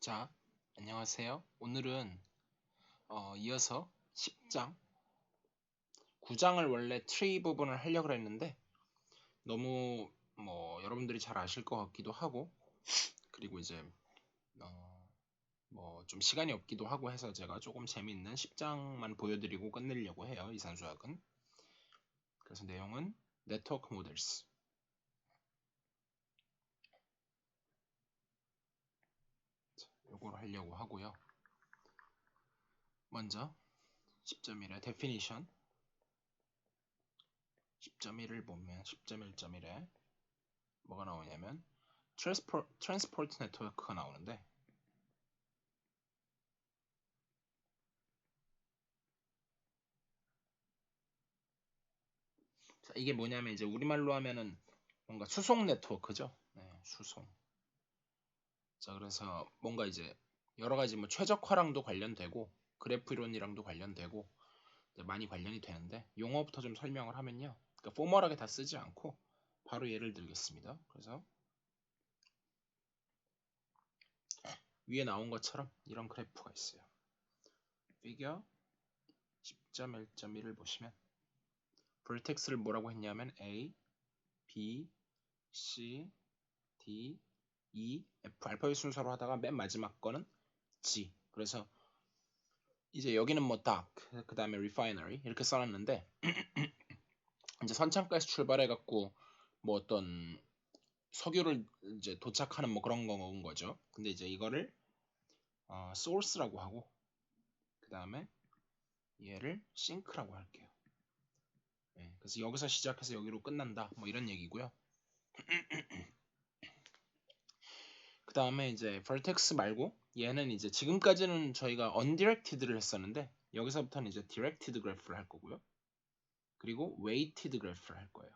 자, 안녕하세요. 오늘은 이어서 10장, 9장을 원래 트리 부분을 하려고 했는데 너무 여러분들이 잘 아실 것 같기도 하고 그리고 이제 좀 시간이 없기도 하고 해서 제가 조금 재밌는 10장만 보여드리고 끝내려고 해요. 이산수학은. 그래서 내용은 네트워크 모델스. 요거를 하려고 하고요. 먼저 10.1의 definition 10.1을 보면 10.1.1에 뭐가 나오냐면 트랜스포트 네트워크가 나오는데 자, 이게 뭐냐면 이제 우리말로 하면은 뭔가 수송 네트워크죠. 네, 수송. 자, 그래서 뭔가 이제 여러 가지 뭐 최적화랑도 관련되고 그래프 이론이랑도 관련되고 많이 관련이 되는데 용어부터 좀 설명을 하면요. 그러니까 포멀하게 다 쓰지 않고 바로 예를 들겠습니다. 그래서 위에 나온 것처럼 이런 그래프가 있어요. 피겨 10.1.1을 보시면 vertex를 뭐라고 했냐면 A, B, C, D, E, F 알파벳 순서로 하다가 맨 마지막 거는 G. 그래서 이제 여기는 뭐 dark, 그 다음에 refinery 이렇게 써놨는데 이제 선창가에서 출발해 갖고 뭐 어떤 석유를 이제 도착하는 뭐 그런 건 거죠. 근데 이제 이거를 source라고 하고 그 다음에 얘를 sink라고 할게요. 네, 그래서 여기서 시작해서 여기로 끝난다. 뭐 이런 얘기고요. 그 다음에 이제 vertex 말고 얘는 이제 지금까지는 저희가 undirected를 했었는데 여기서부터는 이제 directed graph를 할 거고요. 그리고 weighted graph를 할 거예요.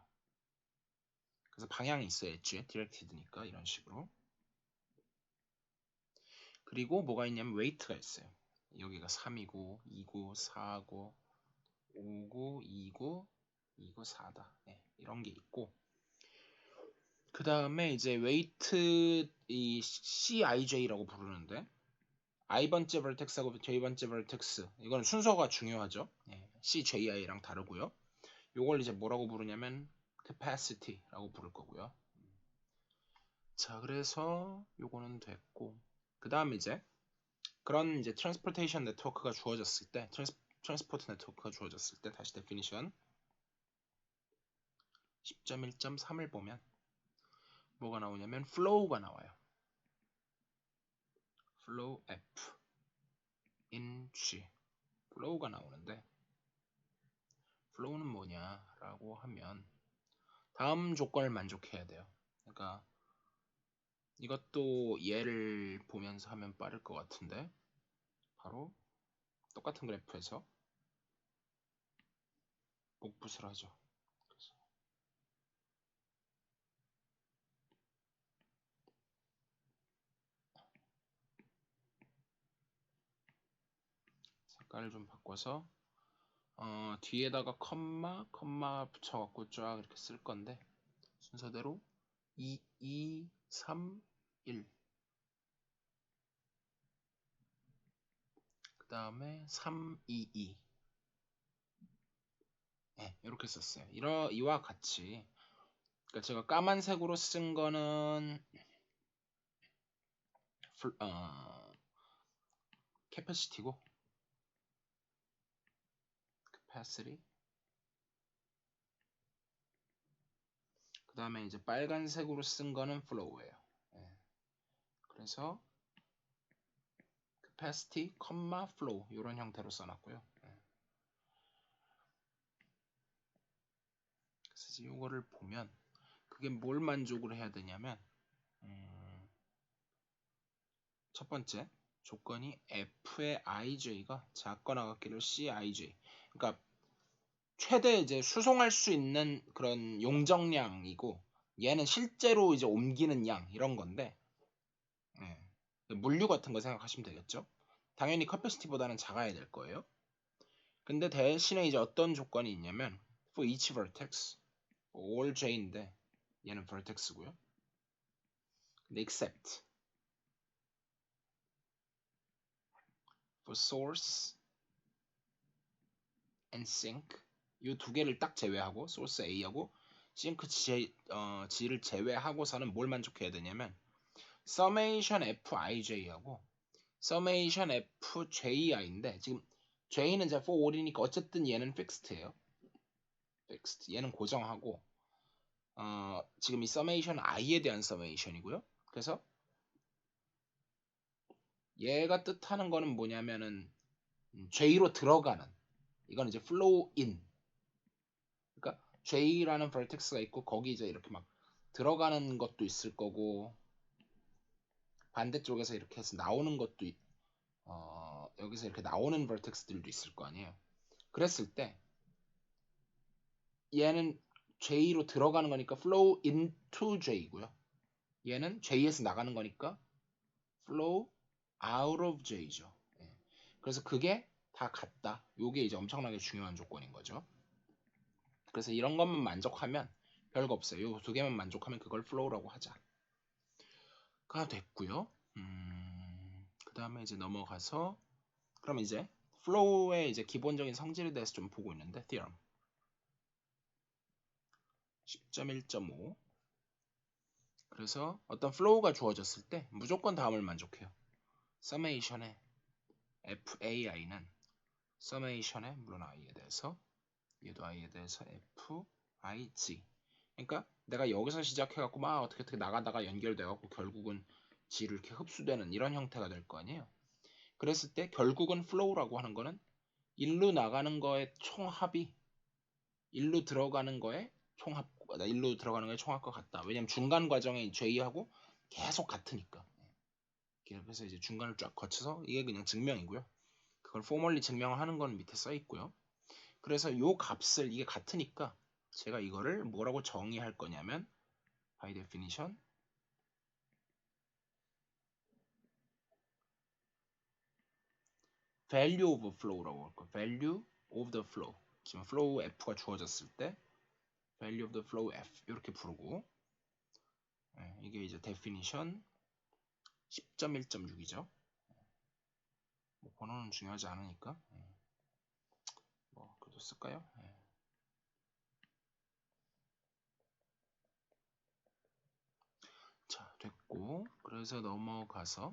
그래서 방향이 있어요. 엣지에 directed니까 이런 식으로. 그리고 뭐가 있냐면 weight가 있어요. 여기가 3이고 2고 4고 5고 2고 2고 4다. 네, 이런 게 있고 그 다음에 이제 weight 이 CIJ라고 부르는데 i번째 vertex하고 j번째 vertex 이건 순서가 중요하죠. 네, CJI랑 다르고요. 요걸 이제 뭐라고 부르냐면 capacity라고 부를 거고요. 자, 그래서 요거는 됐고 그 다음 이제 그런 이제 트랜스포테이션 네트워크가 주어졌을 때 트랜스포트 네트워크가 주어졌을 때 다시 데피니션 10.1.3을 보면 뭐가 나오냐면 flow가 나와요. flow F in G flow가 나오는데 flow는 뭐냐라고 하면 다음 조건을 만족해야 돼요. 그러니까 이것도 예를 보면서 하면 빠를 것 같은데 바로 똑같은 그래프에서 복붙을 하죠. 그래서 색깔을 좀 바꿔서 뒤에다가 컴마 붙여갖고 쫙 이렇게 쓸 건데 순서대로 2, 2, 3, 1 그 다음에 3, 2, 2 네, 이렇게 썼어요. 이와 같이 그러니까 제가 까만색으로 쓴 거는 캐패시티고 capacity 그 다음에 이제 빨간색으로 쓴 거는 flow예요. 네. 그래서 capacity, flow 이런 형태로 써놨고요. 네. 그래서 이거를 보면 그게 뭘 만족을 해야 되냐면 첫 번째 조건이 F의 IJ가 작거나 같기를 CIJ 그러니까 최대 이제 수송할 수 있는 그런 용적량이고 얘는 실제로 이제 옮기는 양 이런 건데 물류 같은 거 생각하시면 되겠죠. 당연히 커패시티보다는 작아야 될 거예요. 근데 대신에 이제 어떤 조건이 있냐면 for each vertex all j인데 얘는 vertex고요. 근데 except 그 source and sync 이 두 개를 딱 제외하고 source A하고 sync G를 제외하고서는 뭘 만족해야 되냐면 summation Fij하고 summation Fji인데 지금 J는 이제 for all이니까 어쨌든 얘는 fixed예요. fixed. 얘는 고정하고 지금 이 summation i에 대한 summation이고요. 그래서 얘가 뜻하는 거는 뭐냐면은 J로 들어가는 이건 이제 flow in 그러니까 J라는 vertex가 있고 거기 이제 이렇게 막 들어가는 것도 있을 거고 반대쪽에서 이렇게 해서 나오는 것도 여기서 이렇게 나오는 vertex들도 있을 거 아니에요. 그랬을 때 얘는 J로 들어가는 거니까 flow into J고요. 얘는 J에서 나가는 거니까 flow out of J죠. 예. 그래서 그게 다 같다. 요게 이제 엄청나게 중요한 조건인 거죠. 그래서 이런 것만 만족하면 별거 없어요. 요 두 개만 만족하면 그걸 flow라고 하자. 가 됐고요. 그 다음에 이제 넘어가서 그럼 이제 flow의 이제 기본적인 성질에 대해서 좀 보고 있는데 theorem 10.1.5 그래서 어떤 flow가 주어졌을 때 무조건 다음을 만족해요. summation의 FAI는 summation의 물론 i에 대해서 얘도 i에 대해서 FIG 그러니까 내가 여기서 시작해갖고 막 어떻게 나가다가 연결돼갖고 결국은 G를 이렇게 흡수되는 이런 형태가 될 거 아니에요. 그랬을 때 결국은 flow라고 하는 거는 일로 나가는 거의 총합이 일로 들어가는 거의 총합과 같다. 왜냐면 중간 과정에 J하고 계속 같으니까. 그래서 이제 중간을 쫙 거쳐서 이게 그냥 증명이고요. 그걸 포멀리 증명하는 건 밑에 써 있고요. 그래서 요 값을 이게 같으니까 제가 이거를 뭐라고 정의할 거냐면 by definition value of flow라고 할 거예요. value of the flow. 지금 flow f가 주어졌을 때 value of the flow f 이렇게 부르고 이게 이제 definition 10.1.6이죠. 뭐 번호는 중요하지 않으니까 뭐 그래도 쓸까요? 자 됐고 그래서 넘어가서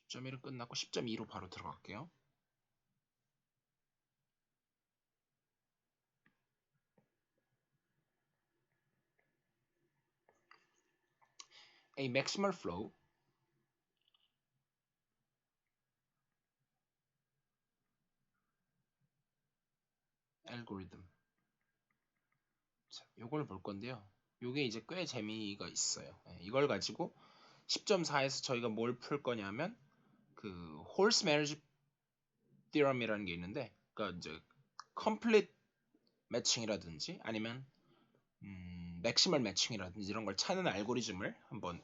10.1은 끝났고 10.2로 바로 들어갈게요. A maximal flow algorithm. 자, 요걸 볼 건데요. 요게 이제 꽤 재미가 있어요. 이걸 가지고 10.4에서 저희가 뭘 풀 거냐면 그 horse marriage theorem이라는 게 있는데 그러니까 이제 complete matching이라든지 아니면 maximal matching이라든지 이런 걸 찾는 알고리즘을 한번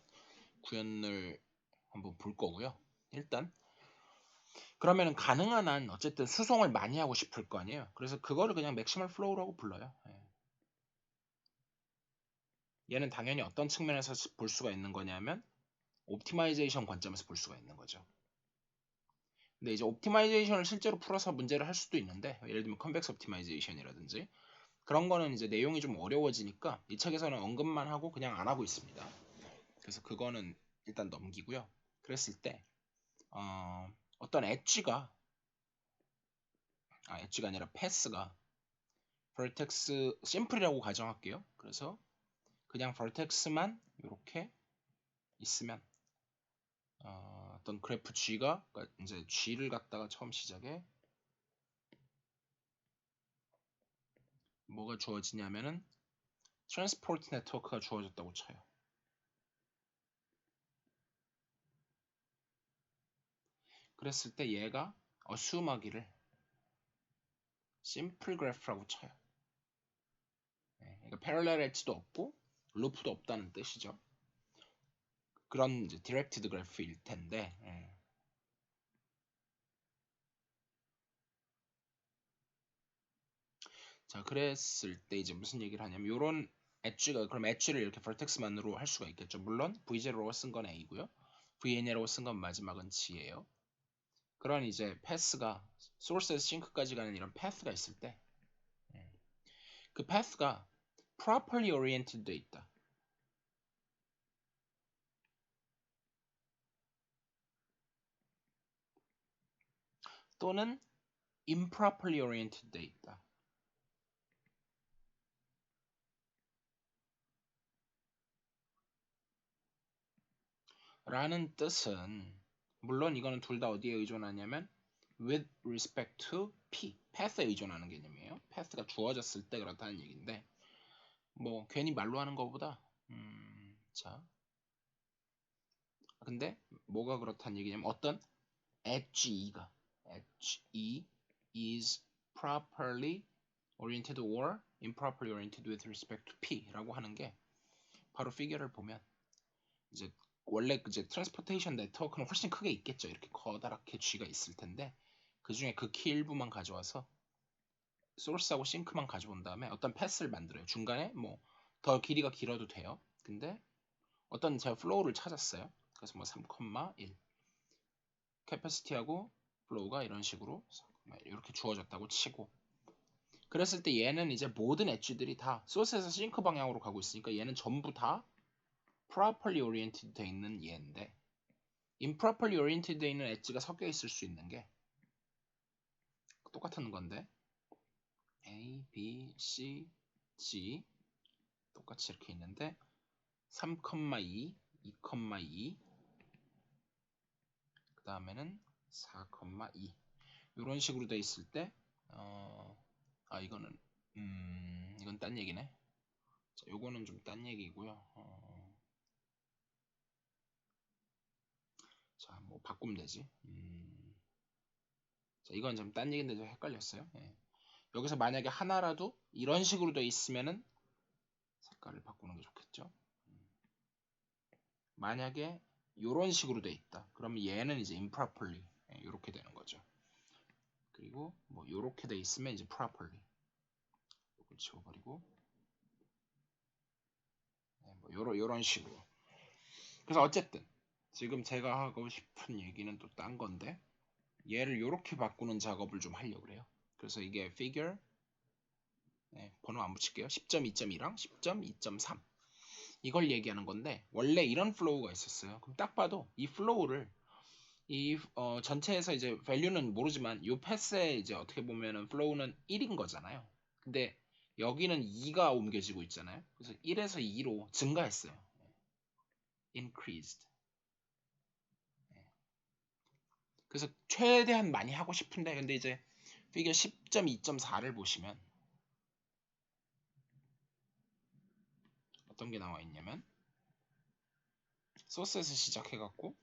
구현을 한번 볼 거고요. 일단 그러면은 가능한 한 어쨌든 수송을 많이 하고 싶을 거 아니에요. 그래서 그거를 그냥 맥시멀 플로우라고 불러요. 얘는 당연히 어떤 측면에서 볼 수가 있는 거냐면 옵티마이제이션 관점에서 볼 수가 있는 거죠. 근데 이제 옵티마이제이션을 실제로 풀어서 문제를 할 수도 있는데 예를 들면 컨벡스 옵티마이제이션이라든지 그런 거는 이제 내용이 좀 어려워지니까 이 책에서는 언급만 하고 그냥 안 하고 있습니다. 그래서 그거는 일단 넘기고요. 그랬을 때 어떤 엣지가 아니라 패스가 vertex 심플이라고 가정할게요. 그래서 그냥 vertex만 이렇게 있으면 어떤 그래프 G가 그러니까 이제 G를 갖다가 처음 시작에 뭐가 주어지냐면은 트랜스포트 네트워크가 주어졌다고 쳐요. 그랬을 때 얘가 assume하기를 심플 그래프라고 쳐요. 그러니까 패럴렐 엣지도 없고 루프도 없다는 뜻이죠. 그런 이제 디렉티드 그래프일 텐데 자 그랬을 때 이제 무슨 얘기를 하냐면 요런 엣지가 그럼 엣지를 이렇게 vertex만으로 할 수가 있겠죠. 물론 V0로 쓴 건 A고요. VN이라고 쓴 건 마지막은 G예요. 그런 이제 패스가 소스에서 싱크까지 가는 이런 패스가 있을 때 그 패스가 properly oriented 돼 있다. 또는 improperly oriented 돼 있다. 라는 뜻은 물론 이거는 둘 다 어디에 의존하냐면 with respect to P, path에 의존하는 개념이에요. path가 주어졌을 때 그렇다는 얘기인데 뭐 괜히 말로 하는 것보다 자 근데 뭐가 그렇다는 얘기냐면 어떤 HE가 HE is properly oriented or improperly oriented with respect to P라고 하는 게 바로 피규어를 보면 이제 원래 이제 트랜스포테이션 네트워크는 훨씬 크게 있겠죠. 이렇게 커다랗게 G가 있을 텐데 그 중에 그 키 일부만 가져와서 소스하고 싱크만 가져온 다음에 어떤 패스를 만들어요. 중간에 뭐 더 길이가 길어도 돼요. 근데 어떤 제가 플로우를 찾았어요. 그래서 뭐 3,1 캐패시티하고 플로우가 이런 식으로 이렇게 주어졌다고 치고 그랬을 때 얘는 이제 모든 엣지들이 다 소스에서 싱크 방향으로 가고 있으니까 얘는 전부 다 properly oriented 돼 있는 얘인데 improperly oriented 돼 있는 엣지가 섞여 있을 수 있는 게 똑같은 건데 A, B, C, G 똑같이 이렇게 있는데 3,2, 2,2 그 다음에는 4,2 이런 식으로 돼 있을 때 이거는 이건 딴 얘기네. 자, 요거는 좀 딴 얘기고요. 자, 뭐 바꾸면 되지. 자, 이건 좀 딴 얘기인데 좀 헷갈렸어요. 예. 여기서 만약에 하나라도 이런 식으로 돼 있으면은 색깔을 바꾸는 게 좋겠죠. 만약에 이런 식으로 돼 있다. 그러면 얘는 이제 improperly 이렇게 되는 거죠. 그리고 뭐 이렇게 돼 있으면 이제 properly 이걸 지워버리고 뭐 요런 식으로. 그래서 어쨌든 지금 제가 하고 싶은 얘기는 또 딴 건데 얘를 이렇게 바꾸는 작업을 좀 하려고 그래요. 그래서 이게 figure 번호 안 붙일게요. 10.2.2랑 10.2.3 이걸 얘기하는 건데 원래 이런 플로우가 있었어요. 그럼 딱 봐도 이 플로우를 이 전체에서 이제 value는 모르지만 이 패스에 이제 어떻게 보면은 플로우는 1인 거잖아요. 근데 여기는 2가 옮겨지고 있잖아요. 그래서 1에서 2로 증가했어요. increased. 그래서 최대한 많이 하고 싶은데 근데 이제 피겨 10.2.4를 보시면 어떤 게 나와 있냐면 소스에서 시작해갖고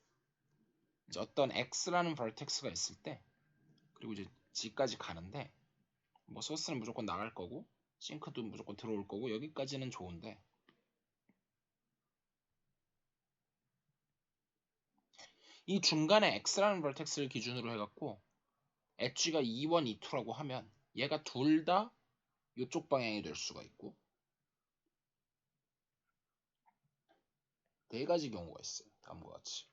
이제 어떤 x라는 vertex가 있을 때 그리고 이제 g까지 가는데 뭐 소스는 무조건 나갈 거고 싱크도 무조건 들어올 거고 여기까지는 좋은데 이 중간에 x라는 vertex를 기준으로 해갖고 엣지가 2원, 2투라고 하면 얘가 둘 다 이쪽 방향이 될 수가 있고 네 가지 경우가 있어요. 다음과 같이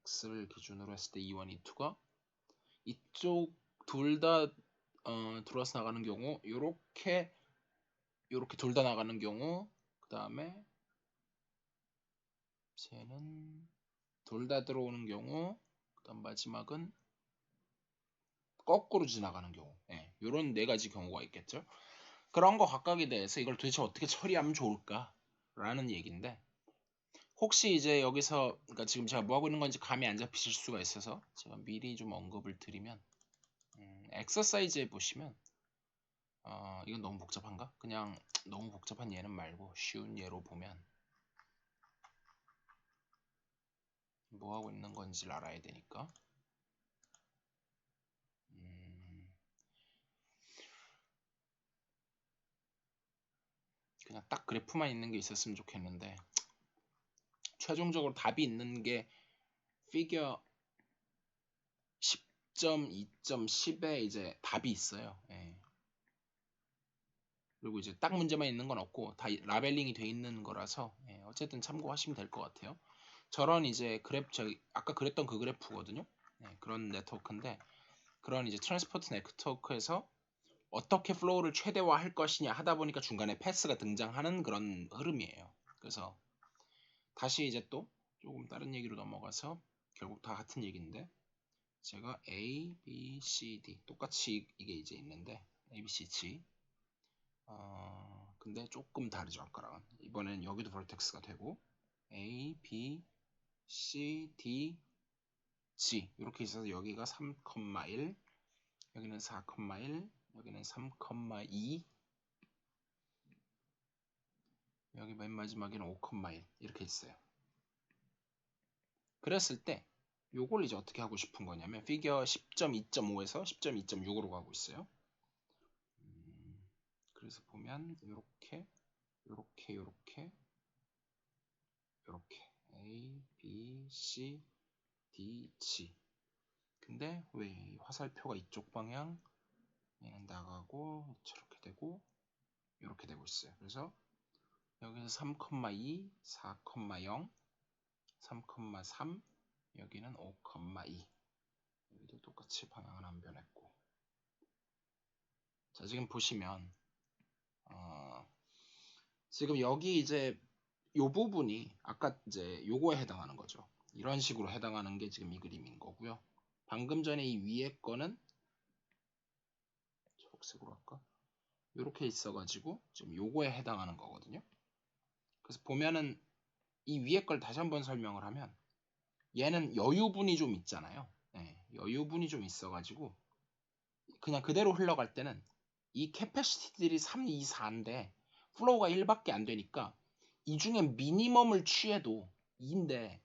x를 기준으로 했을 때 2원, 2투가 이쪽 둘 다 들어와서 나가는 경우 요렇게 둘 다 나가는 경우 그 다음에 쟤는 둘 다 들어오는 경우 그 다음 마지막은 거꾸로 지나가는 경우 요런 네 가지 경우가 있겠죠. 그런 거 각각에 대해서 이걸 도대체 어떻게 처리하면 좋을까 라는 얘기인데 혹시 이제 여기서 그러니까 지금 제가 뭐 하고 있는 건지 감이 안 잡히실 수가 있어서 제가 미리 좀 언급을 드리면 엑서사이즈에 보시면 이건 너무 복잡한가? 그냥 너무 복잡한 예는 말고 쉬운 예로 보면 뭐 하고 있는 건지를 알아야 되니까 그냥 딱 그래프만 있는 게 있었으면 좋겠는데 최종적으로 답이 있는 게 피겨 10.2.10에 이제 답이 있어요. 그리고 이제 딱 문제만 있는 건 없고 다 라벨링이 돼 있는 거라서 어쨌든 참고하시면 될 것 같아요. 저런 이제 아까 그랬던 그 그래프거든요. 네, 그런 네트워크인데 그런 이제 트랜스포트 네트워크에서 어떻게 플로우를 최대화할 것이냐 하다 보니까 중간에 패스가 등장하는 그런 흐름이에요. 그래서 다시 이제 또 조금 다른 얘기로 넘어가서 결국 다 같은 얘기인데 제가 A, B, C, D 똑같이 이게 이제 있는데 A, B, C, G 근데 조금 다르죠 아까랑은. 이번엔 여기도 벌텍스가 되고 A, B, C, D, G 이렇게 있어서 여기가 3,1 여기는 4,1 여기는 3,2 여기 맨 마지막에는 5,1 이렇게 있어요. 그랬을 때 요걸 이제 어떻게 하고 싶은 거냐면 피겨 10.2.5에서 10.2.6으로 가고 있어요. 그래서 보면 요렇게 요렇게 요렇게 요렇게 A, B, C, D, G 근데 왜 화살표가 이쪽 방향 얘는 나가고 저렇게 되고 이렇게 되고 있어요. 그래서 여기서 3,2, 4,0, 3,3 여기는 5,2 여기도 똑같이 방향은 안 변했고 자 지금 보시면 지금 여기 이제 요 부분이 아까 이제 요거에 해당하는 거죠. 이런 식으로 해당하는 게 지금 이 그림인 거고요. 방금 전에 이 위에 거는 초록색으로 할까? 요렇게 있어가지고 지금 요거에 해당하는 거거든요. 그래서 보면은 이 위에 걸 다시 한번 설명을 하면 얘는 여유분이 좀 있잖아요. 네, 여유분이 좀 있어가지고 그냥 그대로 흘러갈 때는 이 캐패시티들이 3, 2, 4인데 플로우가 1밖에 안 되니까 이 중에 미니멈을 취해도 2인데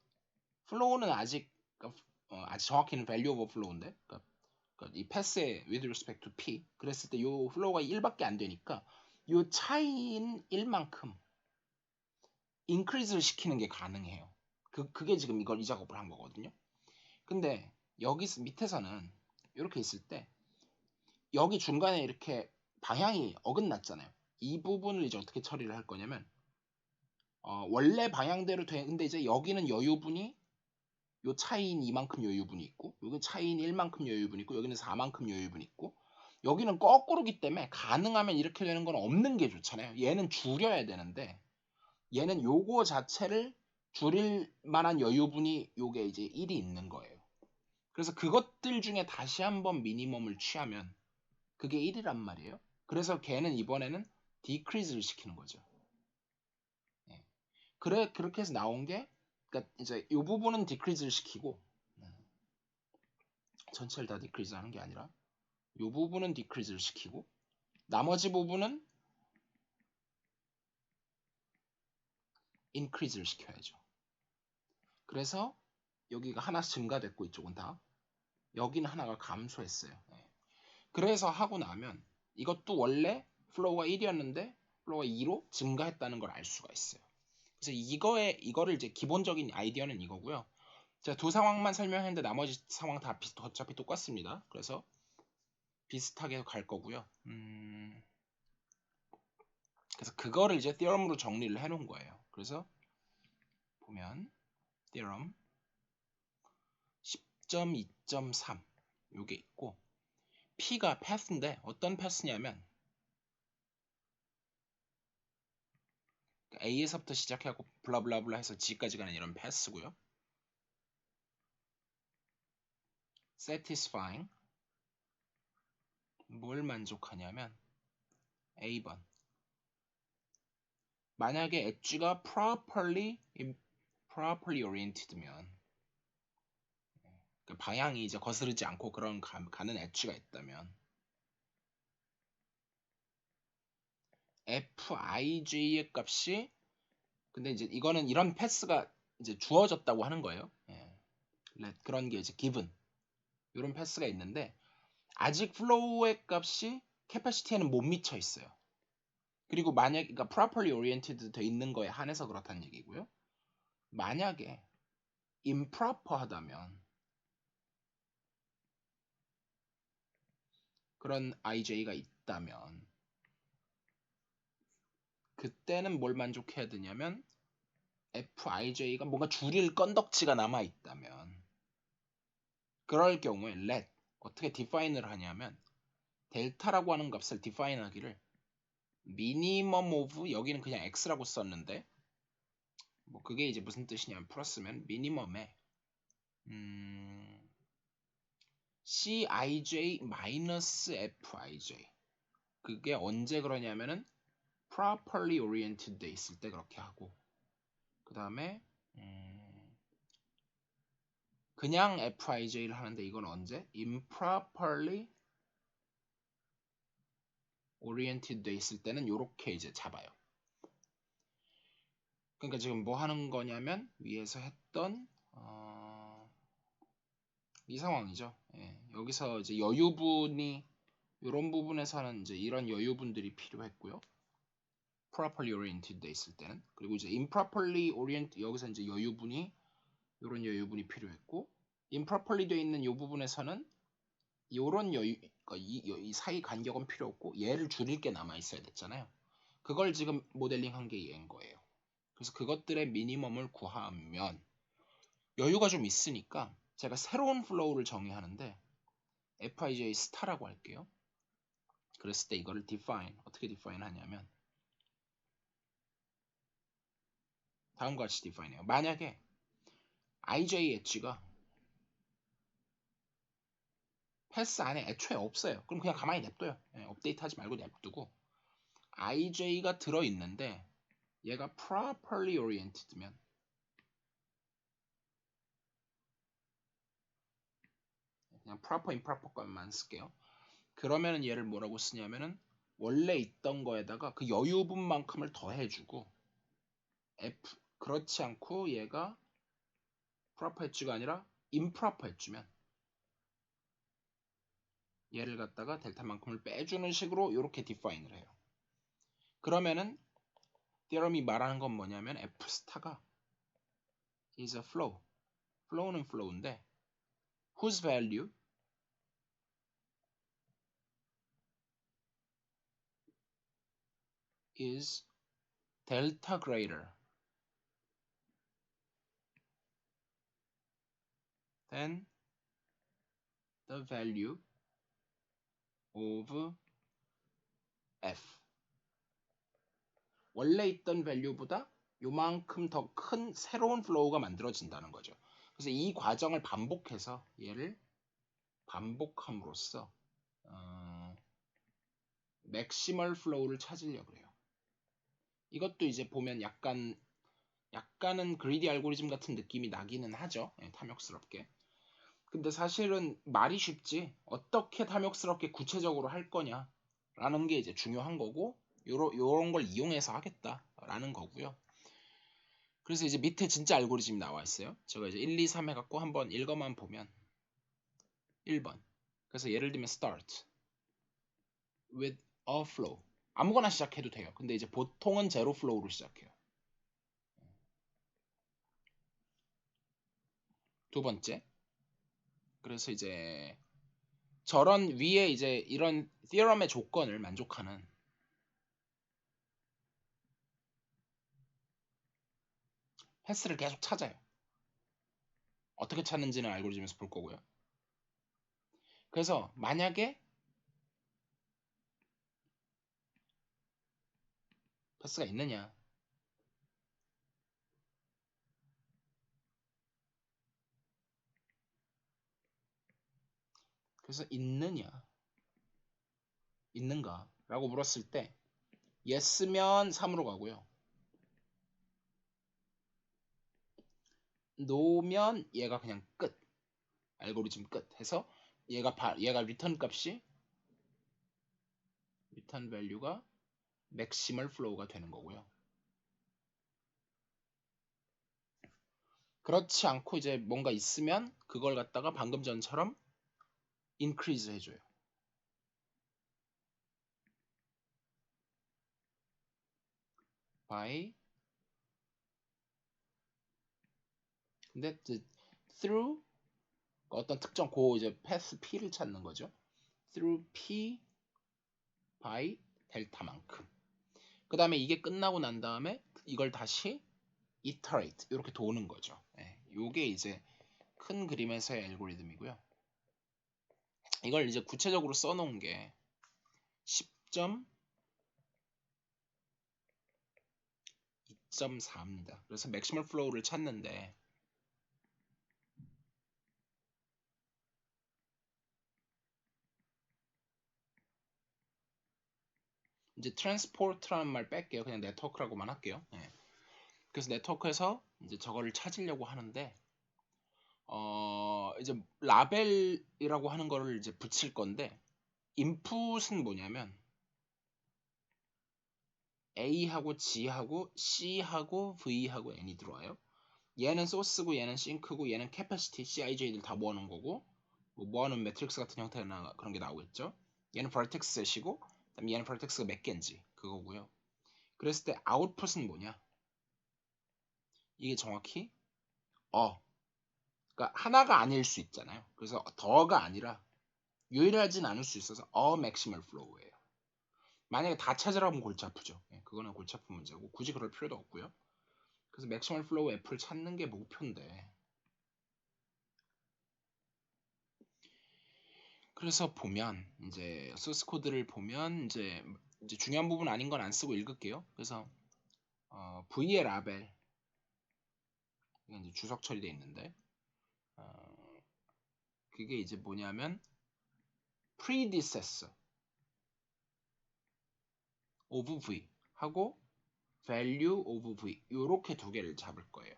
플로우는 아직 아직 정확히는 value over flow인데 그러니까 이 패스의 with respect to p 그랬을 때 이 플로우가 1밖에 안 되니까 이 차이인 1만큼 인크리즈를 시키는 게 가능해요. 그게 지금 이 작업을 한 거거든요. 근데 여기 밑에서는 이렇게 있을 때 여기 중간에 이렇게 방향이 어긋났잖아요. 이 부분을 이제 어떻게 처리를 할 거냐면 원래 방향대로 돼. 근데 이제 여기는 여유분이 요 차이인 이만큼 여유분이 있고 여기 차이인 1만큼 여유분이 있고 여기는 4만큼 여유분이 있고 여기는 거꾸로기 때문에 가능하면 이렇게 되는 건 없는 게 좋잖아요. 얘는 줄여야 되는데 얘는 요거 자체를 줄일 만한 여유분이 요게 이제 1이 있는 거예요. 그래서 그것들 중에 다시 한번 미니멈을 취하면 그게 1이란 말이에요. 그래서 걔는 이번에는 디크리즈를 시키는 거죠. 예. 그렇게 해서 나온 게 그러니까 이제 이 부분은 디크리즈를 시키고 전체를 다 디크리즈 하는 게 아니라 이 부분은 디크리즈를 시키고 나머지 부분은 인크리즈를 시켜야죠. 그래서 여기가 하나씩 증가됐고 이쪽은 다 여기는 하나가 감소했어요. 예. 그래서 하고 나면 이것도 원래 플로우가 1이었는데 플로우가 2로 증가했다는 걸 알 수가 있어요. 그래서 이거를 이제 기본적인 아이디어는 이거고요. 제가 두 상황만 설명했는데 나머지 상황 다 어차피 똑같습니다. 그래서 비슷하게 갈 거고요. 그래서 그거를 이제 theorem으로 정리를 해놓은 거예요. 그래서 보면 theorem 10.2.3 요게 있고 P가 path인데 어떤 path냐면 A에서부터 시작해갖고 블라블라블라 해서 G까지 가는 이런 path고요. satisfying 뭘 만족하냐면 A번 만약에 엣지가 properly oriented면 그 방향이 이제 거스르지 않고 그런 가는 엣지가 있다면 FIJ의 값이 근데 이제 이거는 이런 패스가 이제 주어졌다고 하는 거예요. 예. 그런 게 이제 given 이런 패스가 있는데 아직 플로우의 값이 캐파시티에는 못 미쳐 있어요. 그리고 만약 그러니까 properly oriented 돼 있는 거에 한해서 그렇다는 얘기고요. 만약에 improper 하다면 그런 IJ가 있다면 그때는 뭘 만족해야 되냐면 fij가 뭔가 줄일 건덕지가 남아 있다면 그럴 경우에 let 어떻게 define을 하냐면 델타라고 하는 값을 define 하기를 minimum of 여기는 그냥 x라고 썼는데 뭐 그게 이제 무슨 뜻이냐면 풀었으면 minimum에 cij 마이너스 fij 그게 언제 그러냐면은 properly oriented 돼 있을 때 그렇게 하고 그 다음에 그냥 fij를 하는데 이건 언제? improperly oriented 돼 있을 때는 이렇게 이제 잡아요. 그러니까 지금 뭐 하는 거냐면 위에서 했던 이 상황이죠. 예, 여기서 이제 여유분이 이런 부분에서는 이제 이런 여유분들이 필요했고요. properly oriented 돼 있을 때는 그리고 이제 improperly oriented 여기서 이제 여유분이 이런 여유분이 필요했고 improperly 돼 있는 이 부분에서는 이런 여유 그러니까 이 사이 간격은 필요 없고 얘를 줄일 게 남아 있어야 됐잖아요. 그걸 지금 모델링한 게 얘인 거예요. 그래서 그것들의 미니멈을 구하면 여유가 좀 있으니까 제가 새로운 플로우를 정의하는데 fij 스타라고 할게요. 그랬을 때 이거를 define 어떻게 define 하냐면 다음과 같이 define해요. 만약에 ijh가 패스 안에 애초에 없어요. 그럼 그냥 가만히 냅둬요. 업데이트하지 말고 냅두고 ij가 들어있는데 얘가 properly oriented면 그냥 proper, improper 것만 쓸게요. 그러면은 얘를 뭐라고 쓰냐면은 원래 있던 거에다가 그 여유분만큼을 더해주고 f 그렇지 않고 얘가 proper 했지가 아니라 improper 해주면 얘를 갖다가 델타만큼을 빼주는 식으로 이렇게 define을 해요. 그러면은 theorem이 말하는 건 뭐냐면 f 스타가 is a flow. flow는 flow인데 whose value is delta greater than the value of f. 원래 있던 value보다 요만큼 더 큰 새로운 flow가 만들어진다는 거죠. 그래서 이 과정을 반복해서 얘를 반복함으로써 맥시멀 플로우를 찾으려고 해요. 이것도 이제 보면 약간은 그리디 알고리즘 같은 느낌이 나기는 하죠. 탐욕스럽게. 근데 사실은 말이 쉽지 어떻게 탐욕스럽게 구체적으로 할 거냐라는 게 이제 중요한 거고 요런 걸 이용해서 하겠다라는 거고요. 그래서 이제 밑에 진짜 알고리즘이 나와 있어요. 제가 이제 1, 2, 3 해갖고 한번 읽어만 보면 1번. 그래서 예를 들면 start with a flow. 아무거나 시작해도 돼요. 근데 이제 보통은 제로 플로우로 시작해요. 두 번째. 그래서 이제 저런 위에 이제 이런 theorem의 조건을 만족하는 패스를 계속 찾아요. 어떻게 찾는지는 알고리즘에서 볼 거고요. 그래서 만약에 패스가 있느냐 그래서 있는가 라고 물었을 때 yes면 3으로 가고요. no면 얘가 그냥 끝. 알고리즘 끝 해서 얘가 리턴 값이 리턴 밸류가 맥시멀 플로우가 되는 거고요. 그렇지 않고 이제 뭔가 있으면 그걸 갖다가 방금 전처럼 increase 해줘요. by 근데 through 어떤 특정 이제 path p를 찾는 거죠. through p by 델타만큼. 그 다음에 이게 끝나고 난 다음에 이걸 다시 iterate 이렇게 도는 거죠. 예, 요게 이제 큰 그림에서의 알고리즘이고요. 이걸 이제 구체적으로 써놓은 게 10.2.4입니다. 그래서 맥시멀 플로우를 찾는데 이제 트랜스포트라는 말 뺄게요. 그냥 네트워크라고만 할게요. 예. 그래서 네트워크에서 이제 저거를 찾으려고 하는데 이제 라벨이라고 하는 거를 이제 붙일 건데 인풋은 뭐냐면 A하고 G하고 C하고 V하고 N이 들어와요. 얘는 소스고 얘는 싱크고 얘는 캐패시티 CIJ들 다 모아놓은 거고 뭐 모아놓은 매트릭스 같은 형태나 그런 게 나오겠죠. 얘는 vertex 셋이고 그다음에 얘는 vertex가 몇 개인지 그거고요. 그랬을 때 아웃풋은 뭐냐? 이게 정확히 그러니까 하나가 아닐 수 있잖아요. 그래서 더가 아니라 유일하진 않을 수 있어서 맥시멀 플로우예요. 만약에 다 찾으라면 골치 아프죠. 예, 그거는 골치 아픈 문제고 굳이 그럴 필요도 없고요. 그래서 맥시멀 플로우 F를 찾는 게 목표인데 그래서 보면 이제 소스 코드를 보면 이제 중요한 부분 아닌 건 안 쓰고 읽을게요. 그래서 V의 라벨 이게 이제 주석 처리되어 있는데 그게 이제 뭐냐면 predecessor of V 하고 value of V 요렇게 두 개를 잡을 거예요.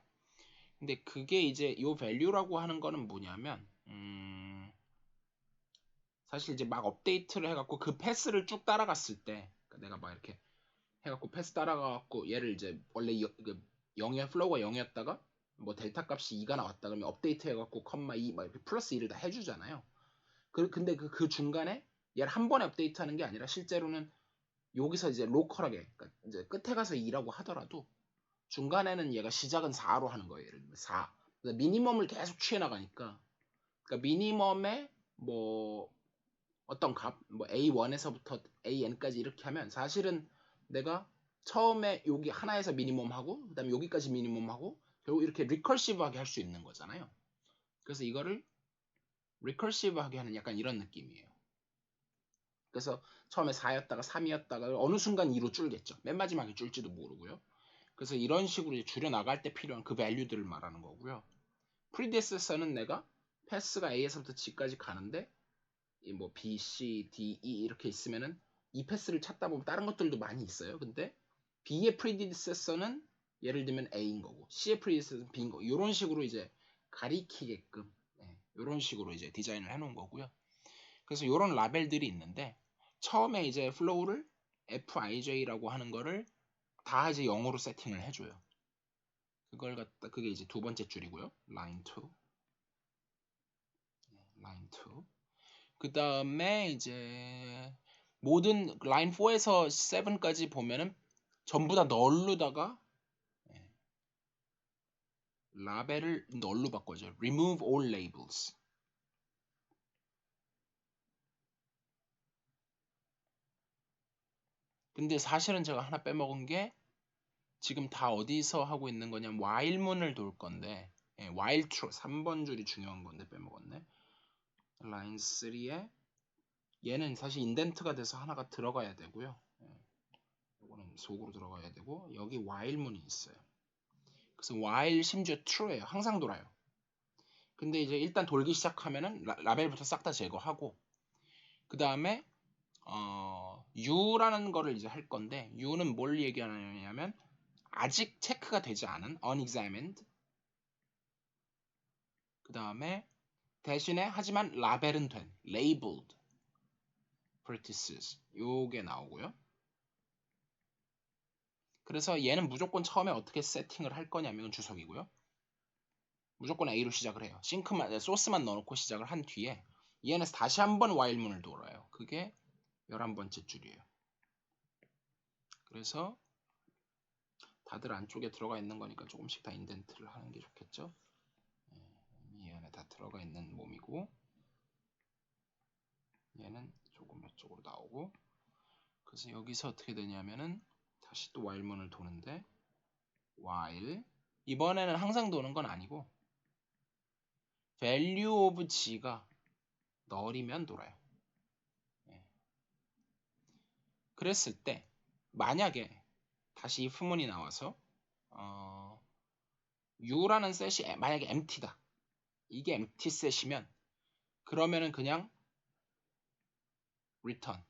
근데 그게 이제 요 value라고 하는 거는 뭐냐면 사실 이제 막 업데이트를 해갖고 그 패스를 쭉 따라갔을 때 그러니까 내가 막 이렇게 해갖고 패스 따라가갖고 얘를 이제 원래 0의 플로우가 0이었다가 뭐 델타 값이 2가 나왔다 그러면 업데이트 해갖고 컴마 2 막 이렇게 플러스 2를 다 해주잖아요. 근데 그 중간에 얘를 한 번에 업데이트하는 게 아니라 실제로는 여기서 이제 로컬하게 그러니까 이제 끝에 가서 2라고 하더라도 중간에는 얘가 시작은 4로 하는 거예요. 예를 들면 4. 미니멈을 계속 취해 나가니까 그러니까 미니멈에 뭐 어떤 값, 뭐 A1에서부터 AN까지 이렇게 하면 사실은 내가 처음에 여기 하나에서 미니멈 하고 그다음에 여기까지 미니멈 하고 결국 이렇게 리커시브하게 할 수 있는 거잖아요. 그래서 이거를 리커시브하게 하는 약간 이런 느낌이에요. 그래서 처음에 4였다가 3이었다가 어느 순간 2로 줄겠죠. 맨 마지막에 줄지도 모르고요. 그래서 이런 식으로 줄여 나갈 때 필요한 그 밸류들을 말하는 거고요. 프리디세서는 내가 패스가 A에서부터 G까지 가는데 뭐 B, C, D, E 이렇게 있으면은 이 패스를 찾다 보면 다른 것들도 많이 있어요. 근데 B의 프리디세서는 예를 들면 A인 거고 C의 프리디세서는 B인 거고 이런 식으로 이제 가리키게끔 이런 식으로 이제 디자인을 해놓은 거고요. 그래서 이런 라벨들이 있는데 처음에 이제 플로우를 FIJ라고 하는 거를 다 이제 영어로 세팅을 해줘요. 그걸 갖다 그게 이제 두 번째 줄이고요. line 2, line 2. 그 다음에 이제 모든 line 4에서 7까지 보면은 전부 다 널로다가 라벨을 널로 바꿔줘요. remove all labels. 근데 사실은 제가 하나 빼먹은 게 지금 다 어디서 하고 있는 거냐면 while문을 돌 건데 while true 3번 줄이 중요한 건데 빼먹었네. line 3에 얘는 사실 인덴트가 돼서 하나가 들어가야 되고요. 이거는 속으로 들어가야 되고 여기 while문이 있어요. 그래서 while 심지어 true예요. 항상 돌아요. 근데 이제 일단 돌기 시작하면은 라벨부터 싹 다 제거하고 그 다음에 U라는 거를 이제 할 건데 U는 뭘 얘기하냐면 아직 체크가 되지 않은 unexamined 그 다음에 대신에 하지만 라벨은 된 labeled practices 요게 나오고요. 그래서 얘는 무조건 처음에 어떻게 세팅을 할 거냐면 주석이고요. 무조건 A로 시작을 해요. 싱크만 소스만 넣어놓고 시작을 한 뒤에 얘는 다시 한번 while문을 돌아요. 그게 11번째 줄이에요. 그래서 다들 안쪽에 들어가 있는 거니까 조금씩 다 인덴트를 하는 게 좋겠죠. 이 안에 다 들어가 있는 몸이고 얘는 조금 이쪽으로 나오고 그래서 여기서 어떻게 되냐면은 다시 또 while문을 도는데 while 이번에는 항상 도는 건 아니고 value of g가 null이면 돌아요. 예. 그랬을 때 만약에 다시 if문이 나와서 u라는 셋이 만약에 empty다. 이게 empty 셋이면 그러면은 그냥 return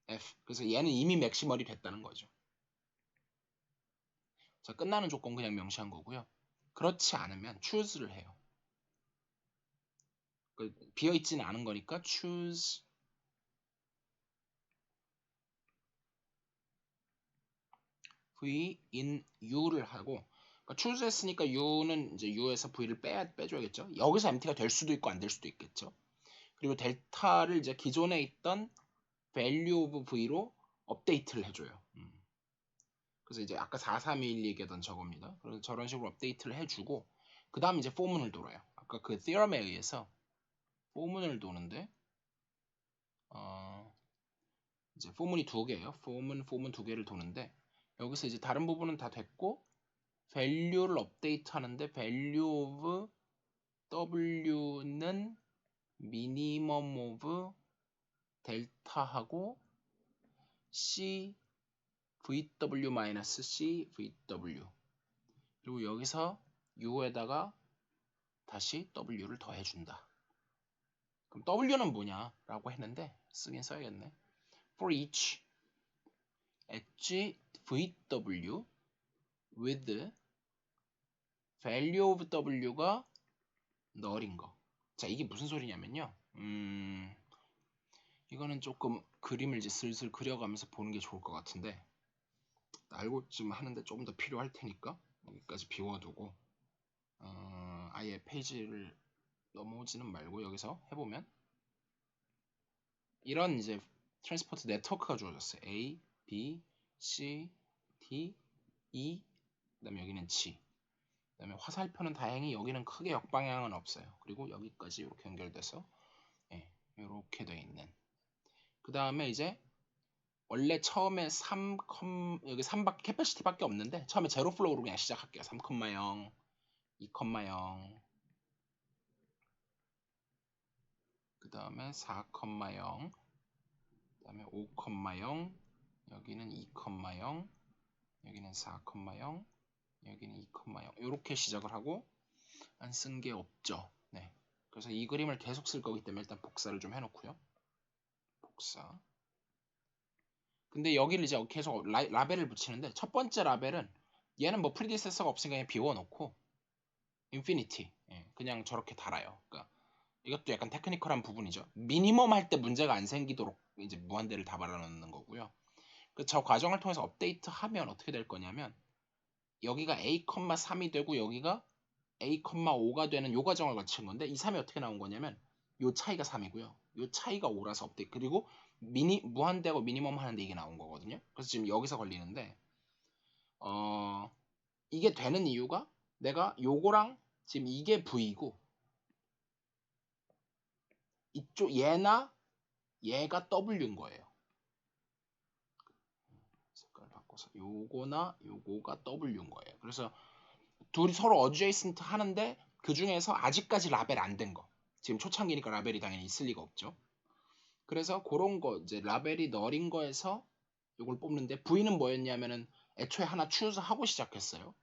f. 그래서 얘는 이미 맥시멀이 됐다는 거죠. 자, 끝나는 조건 그냥 명시한 거고요. 그렇지 않으면 choose를 해요. 비어있지는 않은 거니까 choose v in u를 하고, 그러니까 choose 했으니까 u는 이제 u에서 v를 빼줘야겠죠. 여기서 empty가 될 수도 있고 안 될 수도 있겠죠. 그리고 델타를 이제 기존에 있던 value of v로 업데이트를 해줘요. 그래서 이제 아까 4321 얘기하던 저겁니다. 그래서 저런 식으로 업데이트를 해주고 그 다음 이제 포문을 돌아요. 아까 그 theorem에 의해서 포문을 도는데 이제 포문이 두 개예요. 포문 두 개를 도는데 여기서 이제 다른 부분은 다 됐고 value를 업데이트 하는데 value of w는 minimum of 델타하고 c vw-c vw 그리고 여기서 u에다가 다시 w를 더해준다. 그럼 w는 뭐냐 라고 했는데 쓰긴 써야겠네. for each vw with value of w가 null인 거. 자, 이게 무슨 소리냐면요. 이거는 조금 그림을 이제 슬슬 그려가면서 보는 게 좋을 것 같은데 알고 좀 하는데 조금 더 필요할 테니까 여기까지 비워두고 아예 페이지를 넘어오지는 말고 여기서 해보면 이런 이제 트랜스포트 네트워크가 주어졌어요. A, B, C, D, E 그다음에 여기는 G 그다음에 화살표는 다행히 여기는 크게 역방향은 없어요. 그리고 여기까지 이렇게 연결돼서 이렇게 돼 있는 그 다음에 이제 원래 처음에 3, 여기 3밖에 캐패시티밖에 없는데 처음에 제로 플로우로 그냥 시작할게요. 3,0 2,0 그 다음에 4,0 그 다음에 5,0 여기는 2,0 여기는 4,0 여기는 2,0 이렇게 시작을 하고 안 쓴 게 없죠. 네. 그래서 이 그림을 계속 쓸 거기 때문에 일단 복사를 좀 해놓고요. 복사. 근데 여기를 이제 계속 라벨을 붙이는데 첫 번째 라벨은 얘는 뭐 프리디세서가 없으니까 그냥 비워놓고 인피니티 그냥 저렇게 달아요. 그러니까 이것도 약간 테크니컬한 부분이죠. 미니멈 할 때 문제가 안 생기도록 이제 무한대를 다 발라놓는 거고요. 저 과정을 통해서 업데이트하면 어떻게 될 거냐면 여기가 a,3이 되고 여기가 a,5가 되는 요 과정을 거친 건데 이 3이 어떻게 나온 거냐면 요 차이가 3이고요. 요 차이가 5라서 업데이트 그리고 무한대하고 미니멈 하는데 이게 나온 거거든요. 그래서 지금 여기서 걸리는데 이게 되는 이유가 내가 요거랑 지금 이게 V고 이쪽 얘나 얘가 W인 거예요. 색깔 바꿔서 요거나 요거가 W인 거예요. 그래서 둘이 서로 어드제이슨트 하는데 그 중에서 아직까지 라벨 안 된 거. 지금 초창기니까 라벨이 당연히 있을 리가 없죠. 그래서 그런 거 이제 라벨이 널인 거에서 이걸 뽑는데 V는 뭐였냐면은 애초에 하나 추스 하고 시작했어요.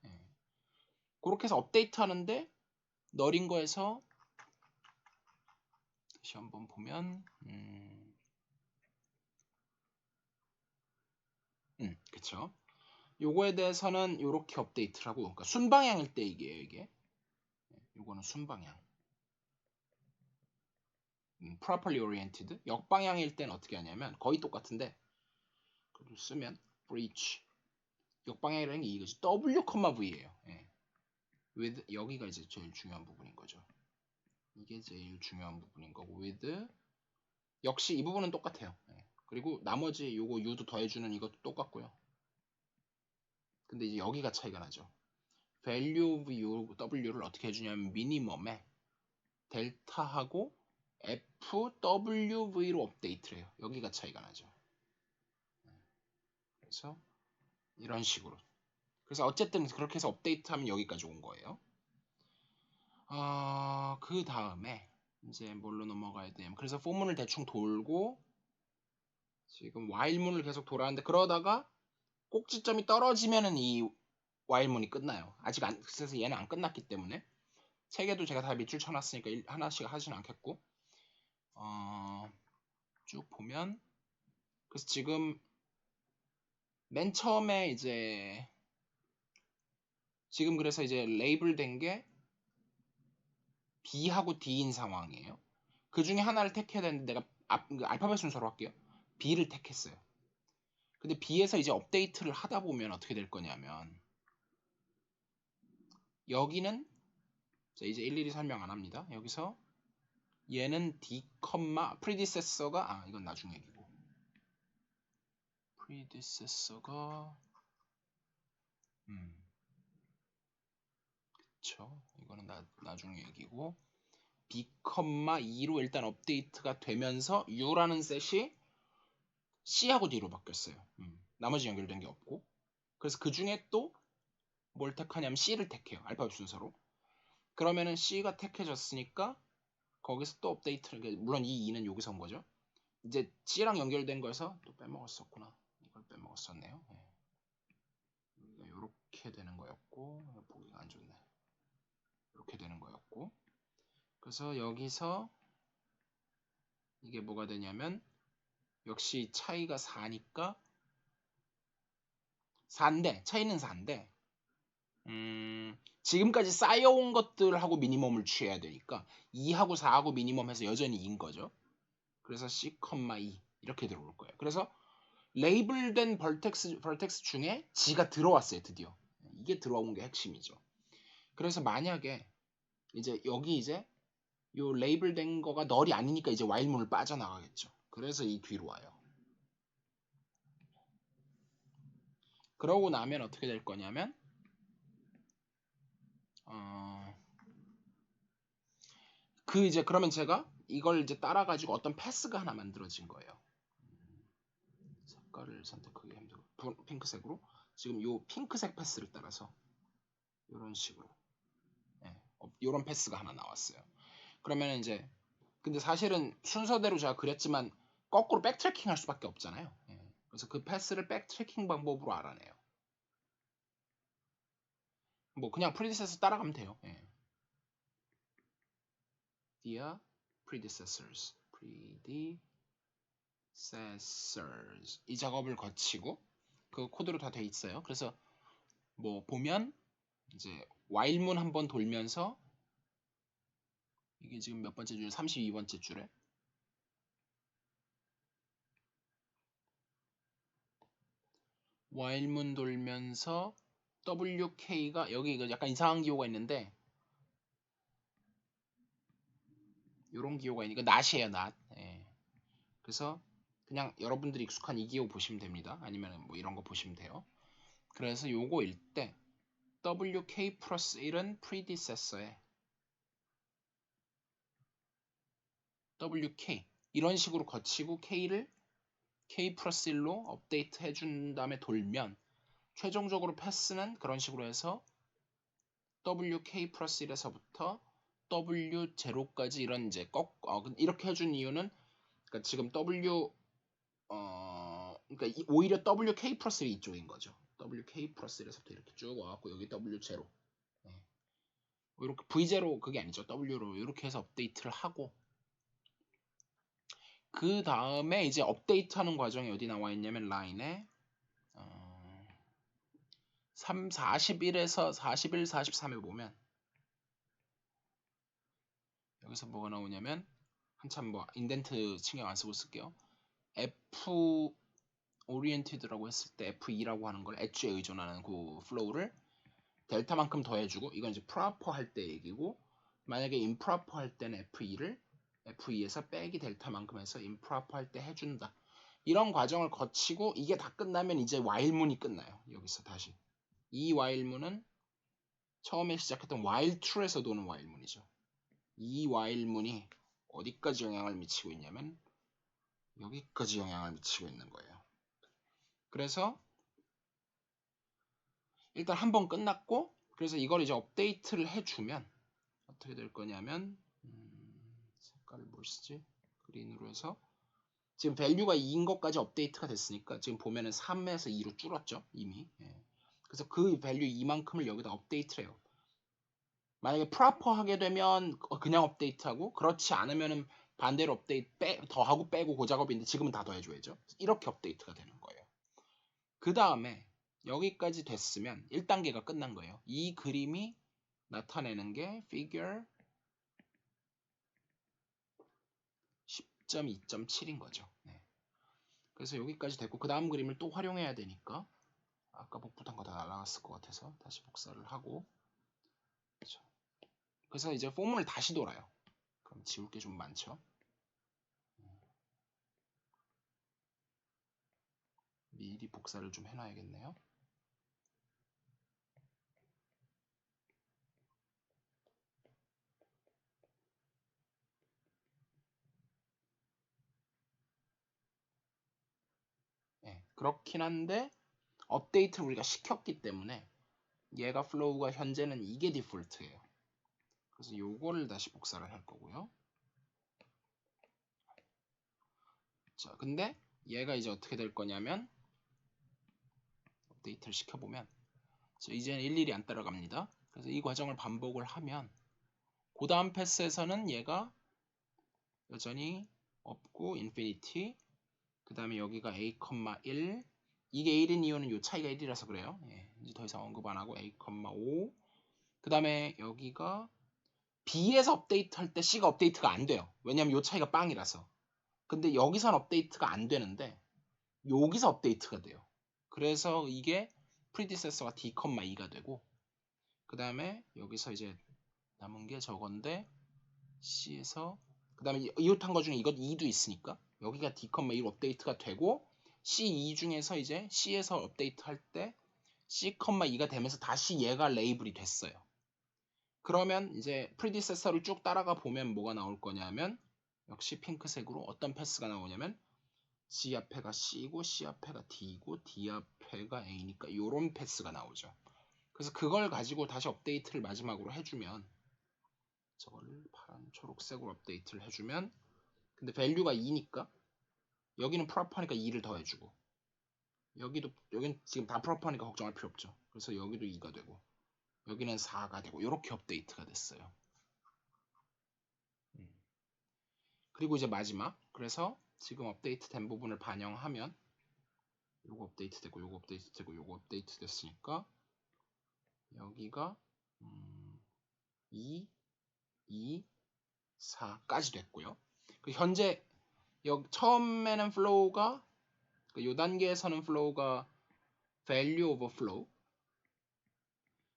그렇게 해서 업데이트 하는데 널인 거에서 다시 한번 보면 그쵸. 요거에 대해서는 이렇게 업데이트를 하고 그러니까 순방향일 때 이게 요거는 순방향 properly oriented 역방향일 때는 어떻게 하냐면 거의 똑같은데 그걸 쓰면 for each 역방향이라는 게 이거지 W,V예요. with 여기가 이제 제일 중요한 부분인 거죠. 이게 제일 중요한 부분인 거고 with 역시 이 부분은 똑같아요. 그리고 나머지 요거 U도 더해주는 이것도 똑같고요. 근데 이제 여기가 차이가 나죠. value of U, W를 어떻게 해주냐면 미니멈에 델타하고 FWV로 업데이트를 해요. 여기가 차이가 나죠. 그래서 이런 식으로 그래서 어쨌든 그렇게 해서 업데이트하면 여기까지 온 거예요. 그 다음에 이제 뭘로 넘어가야 되냐면 그래서 for문을 대충 돌고 지금 while문을 계속 돌았는데 그러다가 꼭지점이 떨어지면은 이 while문이 끝나요. 아직 안 그래서 얘는 안 끝났기 때문에 세 개도 제가 다 밑줄 쳐놨으니까 하나씩 하진 않겠고 쭉 보면 그래서 지금 맨 처음에 이제 지금 그래서 이제 레이블 된 게 B하고 D인 상황이에요. 그 중에 하나를 택해야 되는데 내가 알파벳 순서로 할게요. B를 택했어요. 근데 B에서 이제 업데이트를 하다 보면 어떻게 될 거냐면 여기는 이제 일일이 설명 안 합니다. 여기서 얘는 D, predecessor가 이건 나중 얘기고 predecessor가 그쵸 이거는 나중 얘기고 B, 2로 일단 업데이트가 되면서 U라는 셋이 C하고 D로 바뀌었어요. 나머지 연결된 게 없고 그래서 그 중에 또 뭘 택하냐면 C를 택해요. 알파벳 순서로. 그러면은 C가 택해졌으니까 거기서 또 업데이트를 물론 이 2는 여기서 온 거죠. 이제 C랑 연결된 거에서 또 빼먹었었구나. 이걸 빼먹었었네요. 이렇게 되는 거였고 보기가 안 좋네. 이렇게 되는 거였고 그래서 여기서 이게 뭐가 되냐면 역시 차이가 4니까 4인데 차이는 4인데 지금까지 쌓여온 것들하고 미니멈을 취해야 되니까 2하고 4하고 미니멈 해서 여전히 2인 거죠. 그래서 C, 2 이렇게 들어올 거예요. 그래서 레이블된 벌텍스 중에 G가 들어왔어요. 드디어. 이게 들어온 게 핵심이죠. 그래서 만약에 이제 여기 이제 요 레이블된 거가 널이 아니니까 이제 while문을 빠져나가겠죠. 그래서 이 뒤로 와요. 그러고 나면 어떻게 될 거냐면 그 이제 그러면 제가 이걸 이제 따라 가지고 어떤 패스가 하나 만들어진 거예요. 색깔을 선택하기 힘들고 핑크색으로 지금 요 핑크색 패스를 따라서 이런 식으로 이런 패스가 하나 나왔어요. 그러면 이제 근데 사실은 순서대로 제가 그렸지만 거꾸로 백트래킹 할 수밖에 없잖아요. 그래서 그 패스를 백트래킹 방법으로 알아내요. 뭐 그냥 predecessor 따라가면 돼요. Dear predecessors, 이 작업을 거치고 그 코드로 다 돼 있어요. 그래서 뭐 보면 이제 while문 한번 돌면서 이게 지금 몇 번째 줄? 32번째 줄에 while문 돌면서 WK가 여기 약간 이상한 기호가 있는데 이런 기호가 있으니까 낫이에요, 낫. 그래서 그냥 여러분들이 익숙한 이 기호 보시면 됩니다. 아니면 뭐 이런 거 보시면 돼요. 그래서 요거일 때 WK 플러스 1은 predecessor에 WK 이런 식으로 거치고 K를 K 플러스 1로 업데이트 해준 다음에 돌면 최종적으로 패스는 그런 식으로 해서 WK 플러스 1에서부터 W0까지 이런 이제 이렇게 해준 이유는 그러니까 지금 그러니까 오히려 WK 플러스 1 이쪽인 거죠. WK 플러스 1에서부터 이렇게 쭉 와갖고 여기 W0 이렇게 V0 그게 아니죠. W로 이렇게 해서 업데이트를 하고 그 다음에 이제 업데이트하는 과정이 어디 나와 있냐면 라인에 41에서 41, 43에 보면 여기서 뭐가 나오냐면 한참 뭐 인덴트 신경 안 쓰고 쓸게요. F 오리엔티드라고 했을 때 F2라고 하는 걸 엣지에 의존하는 그 플로우를 델타만큼 더해주고 이건 이제 프로퍼 할 때 얘기고 만약에 임프로퍼 할 때는 F2를 F2에서 빼기 델타만큼 해서 임프로퍼 할 때 해준다. 이런 과정을 거치고 이게 다 끝나면 이제 while문이 끝나요. 여기서 다시 이 while문은 처음에 시작했던 while true에서 도는 while문이죠. 이 while문이 어디까지 영향을 미치고 있냐면 여기까지 영향을 미치고 있는 거예요. 그래서 일단 한 번 끝났고, 그래서 이걸 이제 업데이트를 해주면 어떻게 될 거냐면 색깔을 뭘 쓰지? 그린으로 해서 지금 밸류가 2인 것까지 업데이트가 됐으니까 지금 보면은 3에서 2로 줄었죠 이미. 예. 그래서 그 밸류 2만큼을 여기다 업데이트를 해요. 만약에 프로퍼 하게 되면 그냥 업데이트하고, 그렇지 않으면은 반대로 업데이트 더하고 빼고 그 작업인데 지금은 다 더해줘야죠. 이렇게 업데이트가 되는 거예요. 그 다음에 여기까지 됐으면 1단계가 끝난 거예요. 이 그림이 나타내는 게 figure 10.2.7인 거죠. 네. 그래서 여기까지 됐고, 그 다음 그림을 또 활용해야 되니까 아까 복붙한 거 다 날라갔을 것 같아서 다시 복사를 하고, 그래서 이제 폼을 다시 돌아요. 그럼 지울 게 좀 많죠. 미리 복사를 좀 해놔야겠네요. 네, 그렇긴 한데 업데이트를 우리가 시켰기 때문에 얘가 플로우가 현재는 이게 디폴트예요. 그래서 요거를 다시 복사를 할 거고요. 자, 근데 얘가 이제 어떻게 될 거냐면 업데이트를 시켜보면 이제는 일일이 안 따라갑니다. 그래서 이 과정을 반복을 하면 그 다음 패스에서는 얘가 여전히 없고 인피니티, 그 다음에 여기가 a,1 이게 1인 이유는 요 차이가 1이라서 그래요. 예, 이제 더 이상 언급 안 하고 a,5 그 다음에 여기가 B에서 업데이트 할 때 C가 업데이트가 안 돼요. 왜냐면 요 차이가 빵이라서. 근데 여기선 업데이트가 안 되는데 여기서 업데이트가 돼요. 그래서 이게 프리디세서가 D,2가 되고, 그 다음에 여기서 이제 남은 게 저건데 C에서 그 다음에 이웃한 거 중에 이것 2도 있으니까 여기가 D,1 업데이트가 되고, C2 중에서 이제 C에서 업데이트 할 때 C,2가 되면서 다시 얘가 레이블이 됐어요. 그러면 이제 프리디세서를 쭉 따라가 보면 뭐가 나올 거냐면 역시 핑크색으로 어떤 패스가 나오냐면 G 앞에가 C고 C 앞에가 D고 D 앞에가 A니까 이런 패스가 나오죠. 그래서 그걸 가지고 다시 업데이트를 마지막으로 해주면, 저걸 파란 초록색으로 업데이트를 해주면, 근데 밸류가 2니까 여기는 프로퍼니까 2를 더해주고, 여기는 지금 다 프로퍼니까 걱정할 필요 없죠. 그래서 여기도 2가 되고 여기는 4가 되고 이렇게 업데이트가 됐어요. 그리고 이제 마지막, 그래서 지금 업데이트 된 부분을 반영하면 요거 업데이트 되고 요거 업데이트 되고 요거 업데이트 됐으니까 여기가 2, 2, 4까지 됐고요. 현재 처음에는 플로우가 요 단계에서는 플로우가 value over flow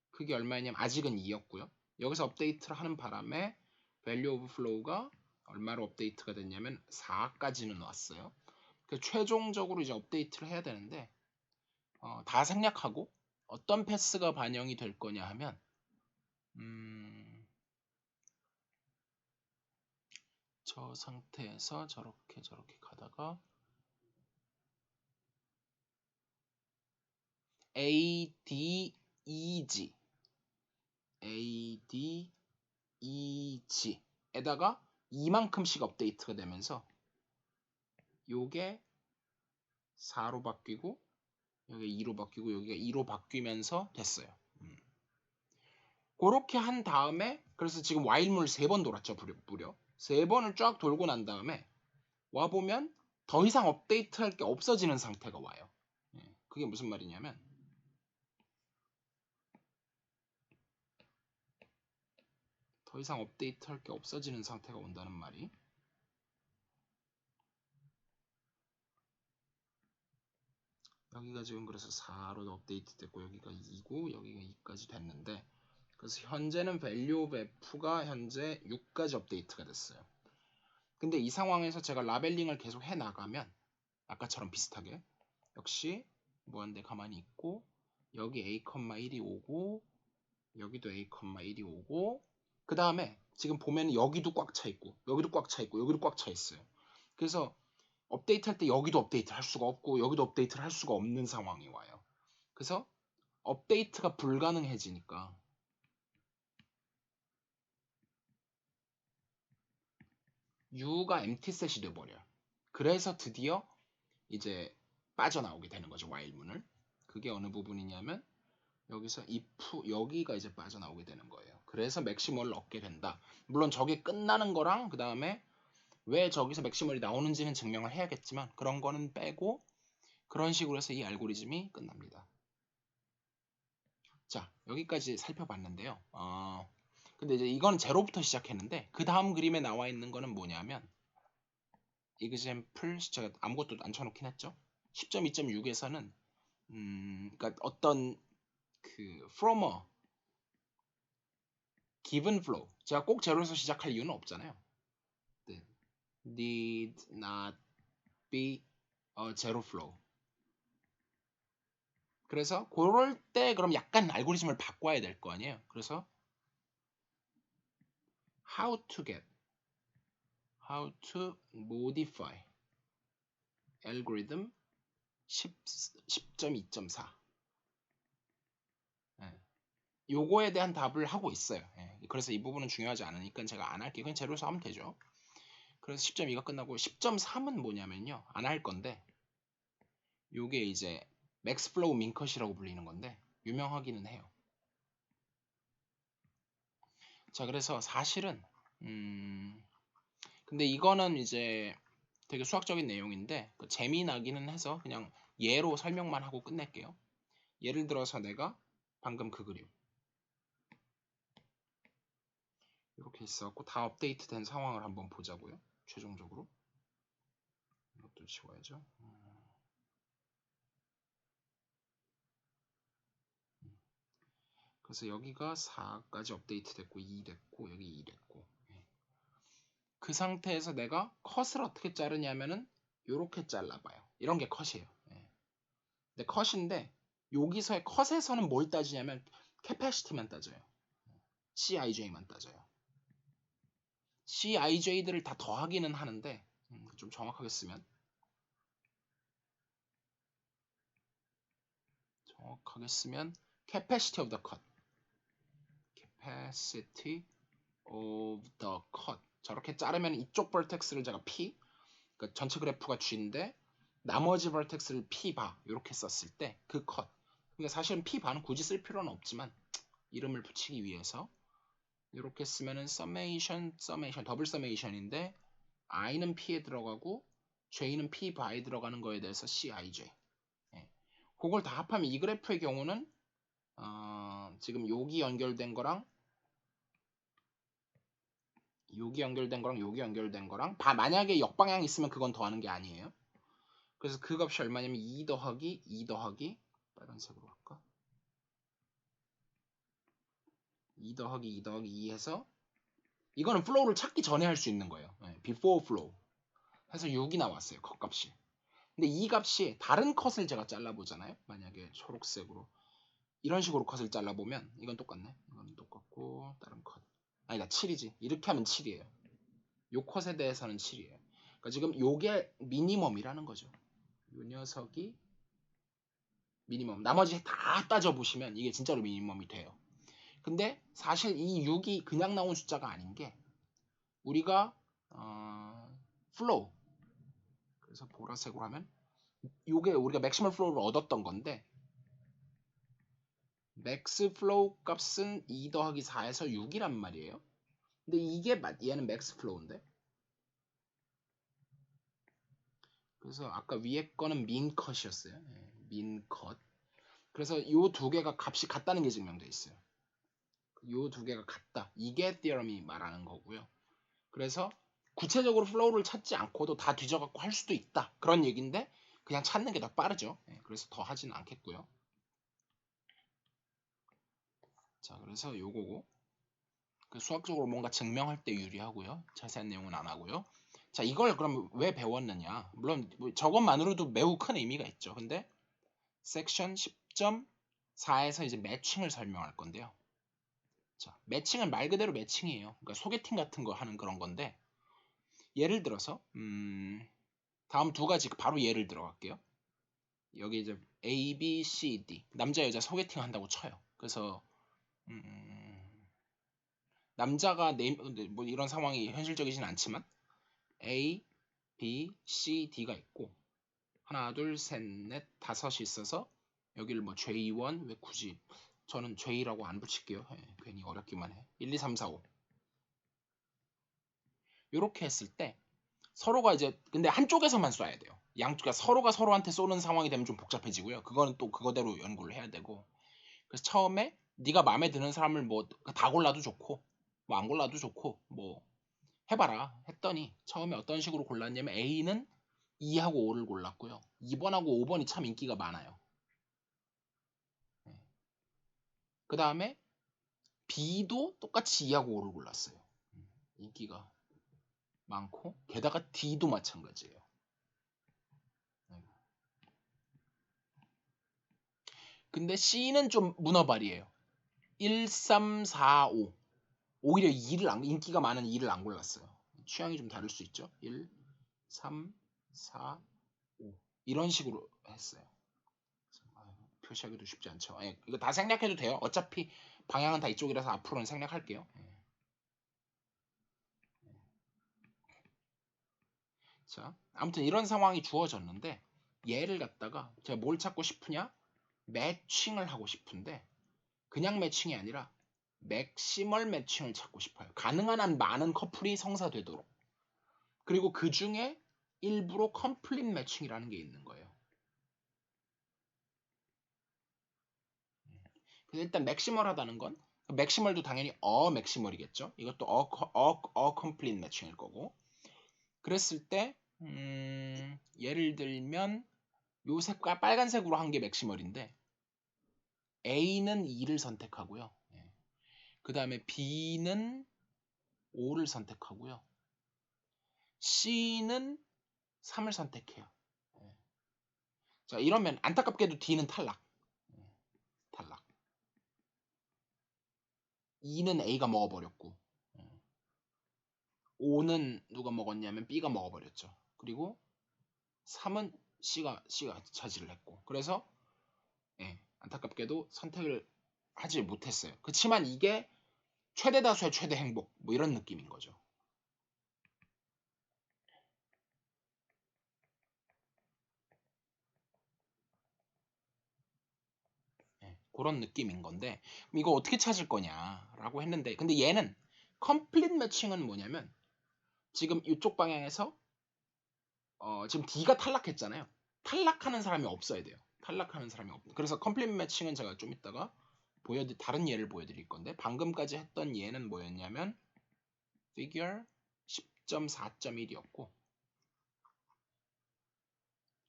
그게 얼마냐면 아직은 2였고요. 여기서 업데이트를 하는 바람에 value over flow가 얼마로 업데이트가 됐냐면 4까지는 왔어요. 최종적으로 이제 업데이트를 해야 되는데 다 생략하고 어떤 패스가 반영이 될 거냐 하면 저 상태에서 저렇게 가다가 A, D, E, G A, D, E, G에다가 이만큼씩 업데이트가 되면서 요게 4로 바뀌고 여기 2로 바뀌고 여기가 2로 바뀌면서 됐어요. 그렇게 한 다음에 그래서 지금 while물 3번 돌았죠. 무려 3번을 쫙 돌고 난 다음에 와보면 더 이상 업데이트할 게 없어지는 상태가 와요. 그게 무슨 말이냐면 더 이상 업데이트할 게 없어지는 상태가 온다는 말이, 여기가 지금 그래서 4로 업데이트 됐고 여기가 2고 여기가 2까지 됐는데, 그래서 현재는 value of f가 현재 6까지 업데이트가 됐어요. 근데 이 상황에서 제가 라벨링을 계속 해 나가면 아까처럼 비슷하게 역시 무한대 가만히 있고 여기 a,1이 오고 여기도 a,1이 오고 그 다음에 지금 보면 여기도 꽉 차 있고 여기도 꽉 차 있고 여기도 꽉 차 있어요. 그래서 업데이트 할 때 여기도 업데이트 할 수가 없고 여기도 업데이트를 할 수가 없는 상황이 와요. 그래서 업데이트가 불가능해지니까 U가 empty set이 돼버려요. 그래서 드디어 이제 빠져나오게 되는 거죠. while문을. 그게 어느 부분이냐면 여기서 if 여기가 이제 빠져나오게 되는 거예요. 그래서 맥시멀을 얻게 된다. 물론 저게 끝나는 거랑 그 다음에 왜 저기서 맥시멀이 나오는지는 증명을 해야겠지만 그런 거는 빼고 그런 식으로 해서 이 알고리즘이 끝납니다. 자, 여기까지 살펴봤는데요. 근데 이제 이건 제로부터 시작했는데 그 다음 그림에 나와 있는 거는 뭐냐면 example 제가 아무것도 안 쳐놓긴 했죠. 10.2.6에서는 그러니까 어떤 그 from a given flow 제가 꼭 제로에서 시작할 이유는 없잖아요. 네. need not be a zero flow. 그래서 그럴 때 그럼 약간 알고리즘을 바꿔야 될 거 아니에요. 그래서 how to modify algorithm 10.2.4 요거에 대한 답을 하고 있어요. 그래서 이 부분은 중요하지 않으니까 제가 안 할게요. 그냥 제로에서 하면 되죠. 그래서 10.2가 끝나고 10.3은 뭐냐면요. 안 할 건데 요게 이제 맥스 플로우 민컷이라고 불리는 건데 유명하기는 해요. 자, 그래서 사실은 근데 이거는 이제 되게 수학적인 내용인데 재미나기는 해서 그냥 예로 설명만 하고 끝낼게요. 예를 들어서 내가 방금 그 그림 이렇게 있어갖고 다 업데이트된 상황을 한번 보자고요. 최종적으로 이것도 지워야죠. 그래서 여기가 4까지 업데이트 됐고 2 됐고 여기 2 됐고 그 상태에서 내가 컷을 어떻게 자르냐면은 이렇게 잘라봐요. 이런 게 컷이에요. 근데 컷인데 여기서의 컷에서는 뭘 따지냐면 캐패시티만 따져요. CIJ만 따져요. CIJ들을 다 더하기는 하는데 좀 정확하게 쓰면 capacity of the cut capacity of the cut 저렇게 자르면 이쪽 vertex를 제가 P 그러니까 전체 그래프가 G인데 나머지 vertex를 P 바 이렇게 썼을 때 그 컷 그러니까 사실은 P 바는 굳이 쓸 필요는 없지만 이름을 붙이기 위해서 이렇게 쓰면은 summation 더블 summation인데 i는 P에 들어가고 J는 P 바에 들어가는 거에 대해서 CIJ 그걸 다 합하면 이 그래프의 경우는 지금 여기 연결된 거랑 여기 연결된 거랑 여기 연결된 거랑 만약에 역방향이 있으면 그건 더하는 게 아니에요. 그래서 그 값이 얼마냐면 2 더하기 2 더하기 빨간색으로 할까? 2 더하기 2 더하기 2 해서 이거는 플로우를 찾기 전에 할 수 있는 거예요. before flow 해서 6이 나왔어요. 컷 값이. 근데 이 값이 다른 컷을 제가 잘라보잖아요. 만약에 초록색으로 이런 식으로 컷을 잘라보면 이건 똑같네. 이건 똑같고 다른 컷 아니다 7이지. 이렇게 하면 7이에요. 요 컷에 대해서는 7이에요. 그러니까 지금 요게 미니멈이라는 거죠. 요 녀석이 미니멈. 나머지 다 따져보시면 이게 진짜로 미니멈이 돼요. 근데 사실 이 6이 그냥 나온 숫자가 아닌 게 우리가 플로우 그래서 보라색으로 하면 요게 우리가 맥시멀 플로우를 얻었던 건데 맥스 플로우 값은 2 더하기 4에서 6이란 말이에요. 근데 이게 얘는 맥스 플로우인데 그래서 아까 위에 거는 민 컷이었어요. 민 컷. 그래서 요 두 개가 값이 같다는 게 증명돼 있어요. 요 두 개가 같다. 이게 theorem이 말하는 거고요. 그래서 구체적으로 플로우를 찾지 않고도 다 뒤져갖고 할 수도 있다. 그런 얘기인데 그냥 찾는 게 더 빠르죠. 그래서 더 하지는 않겠고요. 자, 그래서 요거고 그 수학적으로 뭔가 증명할 때 유리하고요. 자세한 내용은 안 하고요. 자, 이걸 그럼 왜 배웠느냐? 물론 뭐 저것만으로도 매우 큰 의미가 있죠. 근데 섹션 10.4에서 이제 매칭을 설명할 건데요. 자, 매칭은 말 그대로 매칭이에요. 그러니까 소개팅 같은 거 하는 그런 건데 예를 들어서 다음 두 가지 바로 예를 들어갈게요. 여기 이제 A, B, C, D 남자 여자 소개팅 한다고 쳐요. 그래서 남자가 뭐 이런 상황이 현실적이진 않지만 A, B, C, D가 있고 하나, 둘, 셋, 넷, 다섯이 있어서 여기를 뭐 J1 왜 굳이 저는 J라고 안 붙일게요. 괜히 어렵기만 해. 1, 2, 3, 4, 5 이렇게 했을 때 서로가 이제 근데 한쪽에서만 쏴야 돼요. 양쪽 서로가 서로한테 쏘는 상황이 되면 좀 복잡해지고요. 그거는 또 그거대로 연구를 해야 되고. 그래서 처음에 네가 마음에 드는 사람을 뭐 다 골라도 좋고 뭐 안 골라도 좋고 뭐 해봐라 했더니 처음에 어떤 식으로 골랐냐면 A는 2하고 5를 골랐고요. 2번하고 5번이 참 인기가 많아요. 그 다음에 B도 똑같이 2하고 5를 골랐어요. 인기가 많고 게다가 D도 마찬가지예요. 근데 C는 좀 문어발이에요. 1, 3, 4, 5 오히려 2를 인기가 많은 2를 안 골랐어요. 취향이 좀 다를 수 있죠. 1, 3, 4, 5 이런 식으로 했어요. 표시하기도 쉽지 않죠. 이거 다 생략해도 돼요. 어차피 방향은 다 이쪽이라서 앞으로는 생략할게요. 자, 아무튼 이런 상황이 주어졌는데 얘를 갖다가 제가 뭘 찾고 싶으냐? 매칭을 하고 싶은데 그냥 매칭이 아니라 맥시멀 매칭을 찾고 싶어요. 가능한 한 많은 커플이 성사되도록. 그리고 그 중에 일부러 컴플릿 매칭이라는 게 있는 거예요. 그래서 일단 맥시멀하다는 건 맥시멀도 당연히 맥시멀이겠죠. 이것도 컴플릿 매칭일 거고. 그랬을 때 예를 들면 요 색깔 빨간색으로 한 게 맥시멀인데 A는 2를 선택하고요. 그 다음에 B는 5를 선택하고요. C는 3을 선택해요. 자, 이러면 안타깝게도 D는 탈락. 탈락. 2는 A가 먹어버렸고 5는 누가 먹었냐면 B가 먹어버렸죠. 그리고 3은 C가 차지를 했고 그래서 안타깝게도 선택을 하지 못했어요. 그렇지만 이게 최대 다수의 최대 행복 뭐 이런 느낌인 거죠. 그런 느낌인 건데 그럼 이거 어떻게 찾을 거냐라고 했는데 근데 얘는 컴플릿 매칭은 뭐냐면 지금 이쪽 방향에서 지금 D가 탈락했잖아요. 탈락하는 사람이 없어야 돼요. 탈락하는 사람이 없. 그래서 컴플릿 매칭은 제가 좀 이따가 다른 예를 보여드릴 건데 방금까지 했던 예는 뭐였냐면 figure 10.4.1이었고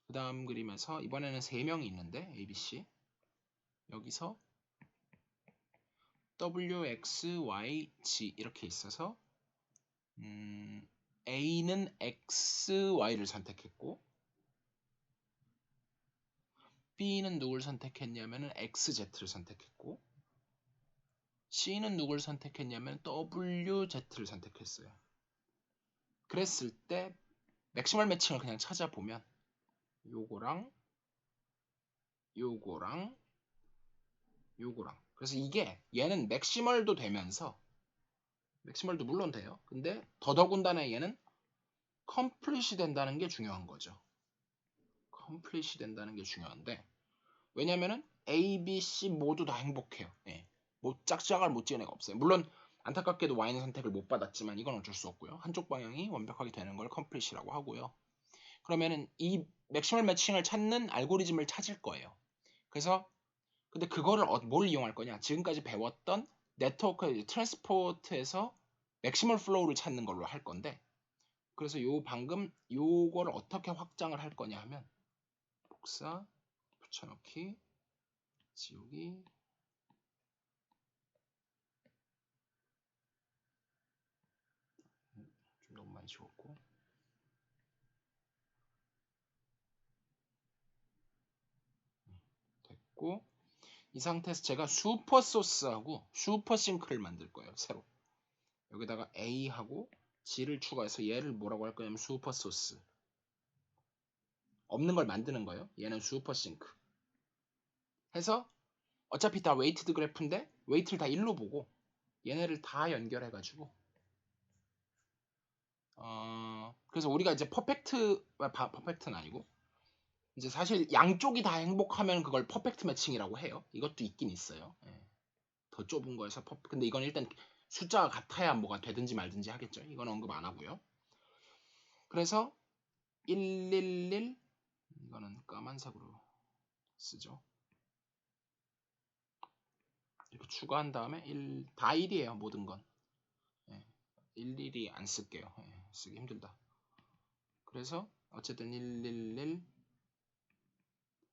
그 다음 그림에서 이번에는 3명이 있는데 ABC 여기서 W, X, Y, G 이렇게 있어서 A는 X, Y를 선택했고 B는 누굴 선택했냐면 XZ를 선택했고 C는 누굴 선택했냐면 WZ를 선택했어요. 그랬을 때 맥시멀 매칭을 그냥 찾아보면 요거랑 요거랑 요거랑 그래서 이게 얘는 맥시멀도 되면서 맥시멀도 물론 돼요. 근데 더더군다나 얘는 컴플릿이 된다는 게 중요한 거죠. 컴플릿이 된다는 게 중요한데 왜냐면은 A, B, C 모두 다 행복해요. 뭐 짝짝을 못 지은 애가 없어요. 물론 안타깝게도 Y는 선택을 못 받았지만 이건 어쩔 수 없고요. 한쪽 방향이 완벽하게 되는 걸 컴플릿이라고 하고요. 그러면은 이 맥시멀 매칭을 찾는 알고리즘을 찾을 거예요. 그래서 근데 그거를 뭘 이용할 거냐? 지금까지 배웠던 네트워크 트랜스포트에서 맥시멀 플로우를 찾는 걸로 할 건데 그래서 방금 요거를 어떻게 확장을 할 거냐 하면 복사 붙여넣기 지우기 좀 너무 많이 지웠고 됐고 이 상태에서 제가 슈퍼 소스하고 슈퍼 싱크를 만들 거예요. 새로 여기다가 A하고 G를 추가해서 얘를 뭐라고 할 거냐면 슈퍼 소스 없는 걸 만드는 거예요. 얘는 슈퍼싱크 해서 어차피 다 웨이티드 그래프인데 웨이트를 다 1로 보고 얘네를 다 연결해가지고 그래서 우리가 이제 퍼펙트는 아니고 이제 사실 양쪽이 다 행복하면 그걸 퍼펙트 매칭이라고 해요. 이것도 있긴 있어요. 예. 더 좁은 거에서 근데 이건 일단 숫자가 같아야 뭐가 되든지 말든지 하겠죠. 이건 언급 안 하고요. 그래서 111 이거는 까만색으로 쓰죠. 이렇게 추가한 다음에 다 1이에요. 모든 건. 예. 일일이 안 쓸게요. 예. 쓰기 힘들다. 그래서 어쨌든 111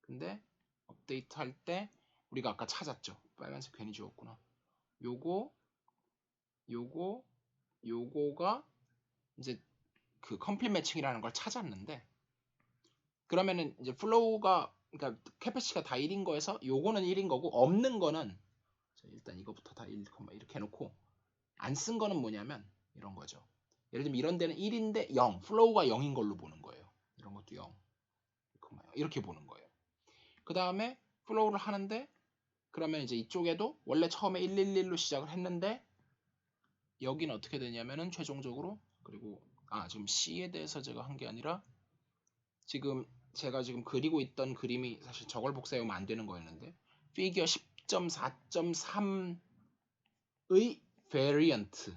근데 업데이트 할 때 우리가 아까 찾았죠. 빨간색 괜히 지웠구나. 요거가 이제 그 컴플릿 매칭이라는 걸 찾았는데 그러면은 이제 플로우가 그러니까 캐패시티가 다 1인 거에서 요거는 1인 거고 없는 거는 일단 이거부터 다 1, 이렇게 해놓고 안 쓴 거는 뭐냐면 이런 거죠. 예를 들면 이런 데는 1인데 0, 플로우가 0인 걸로 보는 거예요. 이런 것도 0, 이렇게 보는 거예요. 그 다음에 플로우를 하는데 그러면 이제 이쪽에도 원래 처음에 111로 시작을 했는데 여기는 어떻게 되냐면은 최종적으로 그리고 지금 C에 대해서 제가 한 게 아니라 지금 제가 지금 그리고 있던 그림이 사실 저걸 복사하면 안 되는 거였는데 피겨 10.4.3의 variant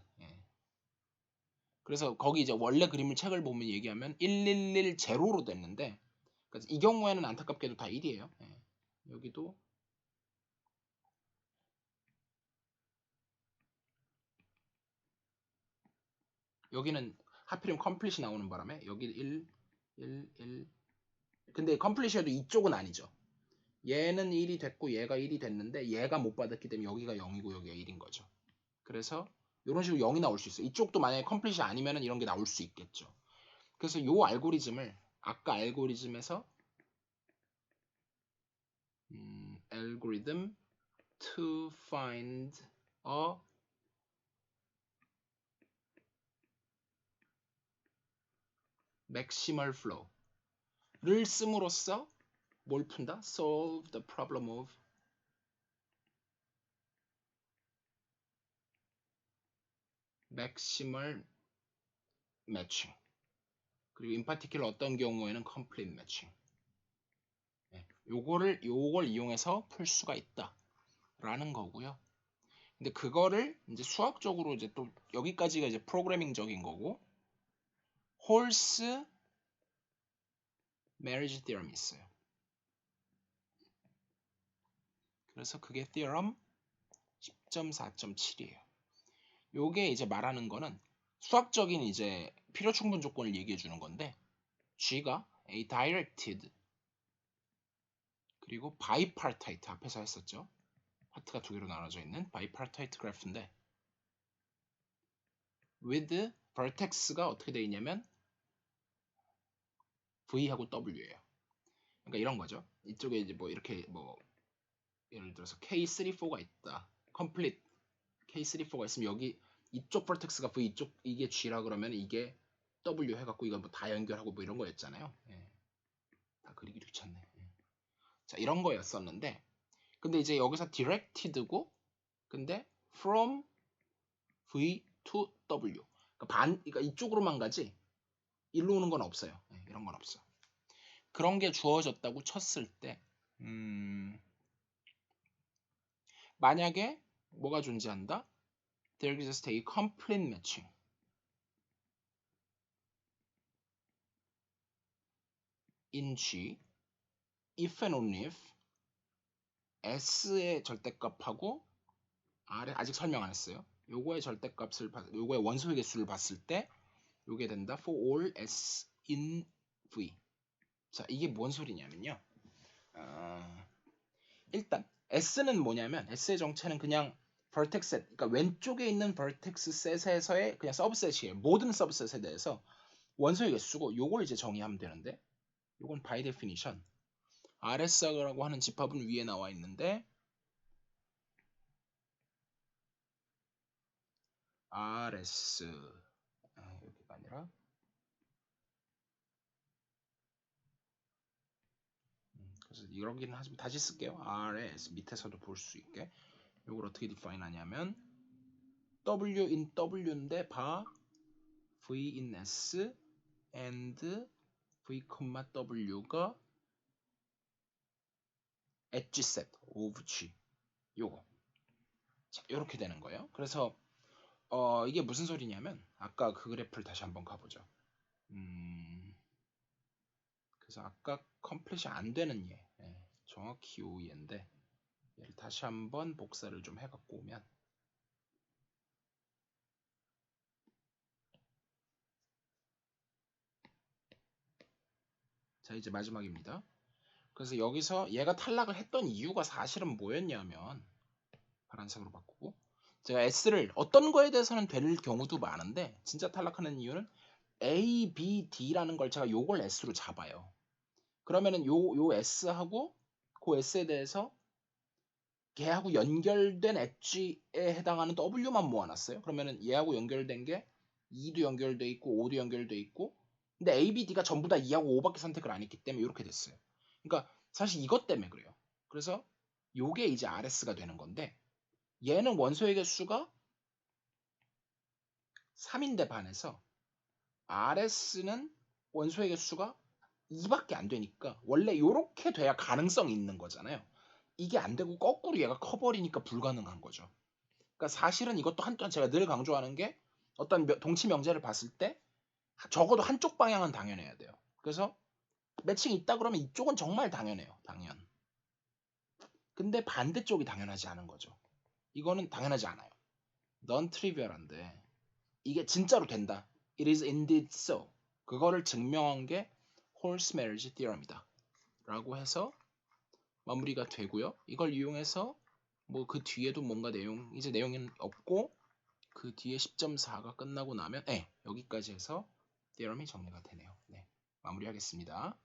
그래서 거기 이제 원래 그림을 책을 보면 얘기하면 111 제로로 됐는데 이 경우에는 안타깝게도 다 1이에요. 여기도 여기는 하필이면 컴플릿이 나오는 바람에 여기 1, 1 근데 컴플릿이어도 이쪽은 아니죠. 얘는 1이 됐고 얘가 1이 됐는데 얘가 못 받았기 때문에 여기가 0이고 여기가 1인 거죠. 그래서 이런 식으로 0이 나올 수 있어요. 이쪽도 만약에 컴플릿이 아니면 이런 게 나올 수 있겠죠. 그래서 이 알고리즘을 아까 알고리즘에서 algorithm to find a maximal flow를 씀으로써 뭘 푼다? solve the problem of maximal matching 그리고 in particular 어떤 경우에는 complete matching 요걸 이용해서 풀 수가 있다 라는 거고요. 근데 그거를 이제 수학적으로 이제 또 여기까지가 이제 프로그래밍적인 거고 홀스 메리지 theorem이 있어요. 그래서 그게 theorem 10.4.7이에요. 요게 이제 말하는 거는 수학적인 이제 필요 충분 조건을 얘기해 주는 건데 G가 a directed 그리고 bipartite 앞에서 했었죠. 파트가 두 개로 나눠져 있는 bipartite 그래프인데 with vertex가 어떻게 되어 있냐면 V하고 W예요. 그러니까 이런 거죠. 이쪽에 이제 뭐 이렇게 뭐 예를 들어서 K34가 있다. complete K34가 있으면 여기 이쪽 vertex가 V 이쪽 이게 G라 그러면 이게 W 해갖고 이거 뭐 다 연결하고 뭐 이런 거였잖아요. 다 그리기 귀찮네. 자 이런 거였었는데 근데 이제 여기서 directed고 근데 from V to W 그러니까 이쪽으로만 가지 일로 오는 건 없어요. 이런 건 없어. 그런 게 주어졌다고 쳤을 때 만약에 뭐가 존재한다? There exists a complete matching in G if and only if S의 절대값하고 R에 아직 설명 안 했어요. 요거의 절대값을 요거의 원소의 개수를 봤을 때 요게 된다. For all S in V. 자 이게 뭔 소리냐면요. 일단 S는 뭐냐면 S의 정체는 그냥 vertex set, 그러니까 왼쪽에 있는 vertex set에서의 그냥 서브셋이에요. 모든 서브셋에 대해서 원소의 개수고 요걸 이제 정의하면 되는데 요건 by definition RS라고 하는 집합은 위에 나와 있는데 RS 여기가 아니라 그래서 이러긴 하지만 다시 쓸게요. RS 밑에서도 볼 수 있게. 이걸 어떻게 define 하냐면 W in W인데 바 V in S and V, W가 엣지 set of G 요거. 자, 이렇게 되는 거예요. 그래서 이게 무슨 소리냐면 아까 그 그래프를 다시 한번 가보죠. 그래서 아까 컴플릿이 안 되는 얘, 정확히 요 얘인데 얘를 다시 한번 복사를 좀 해갖고 오면 자 이제 마지막입니다. 그래서 여기서 얘가 탈락을 했던 이유가 사실은 뭐였냐면 파란색으로 바꾸고 제가 S를 어떤 거에 대해서는 될 경우도 많은데 진짜 탈락하는 이유는 A, B, D라는 걸 제가 요걸 S로 잡아요. 그러면은 요 S하고 그 S에 대해서 걔하고 연결된 엣지에 해당하는 W만 모아놨어요. 그러면은 얘하고 연결된 게 2도 연결돼 있고 5도 연결돼 있고 근데 A, B, D가 전부 다 2하고 5밖에 선택을 안 했기 때문에 이렇게 됐어요. 그러니까 사실 이것 때문에 그래요. 그래서 요게 이제 RS가 되는 건데 얘는 원소의 개수가 3인데 반해서 RS는 원소의 개수가 2밖에 안 되니까 원래 이렇게 돼야 가능성이 있는 거잖아요. 이게 안 되고 거꾸로 얘가 커버리니까 불가능한 거죠. 그러니까 사실은 이것도 한편 제가 늘 강조하는 게 어떤 동치 명제를 봤을 때 적어도 한쪽 방향은 당연해야 돼요. 그래서 매칭이 있다 그러면 이쪽은 정말 당연해요. 당연. 근데 반대쪽이 당연하지 않은 거죠. 이거는 당연하지 않아요. non-trivial한데 이게 진짜로 된다. It is indeed so. 그거를 증명한 게 홀스 메리지 theorem이다. 라고 해서 마무리가 되고요. 이걸 이용해서 뭐 그 뒤에도 뭔가 이제 내용은 없고 그 뒤에 10.4가 끝나고 나면 여기까지 해서 theorem이 정리가 되네요. 네, 마무리하겠습니다.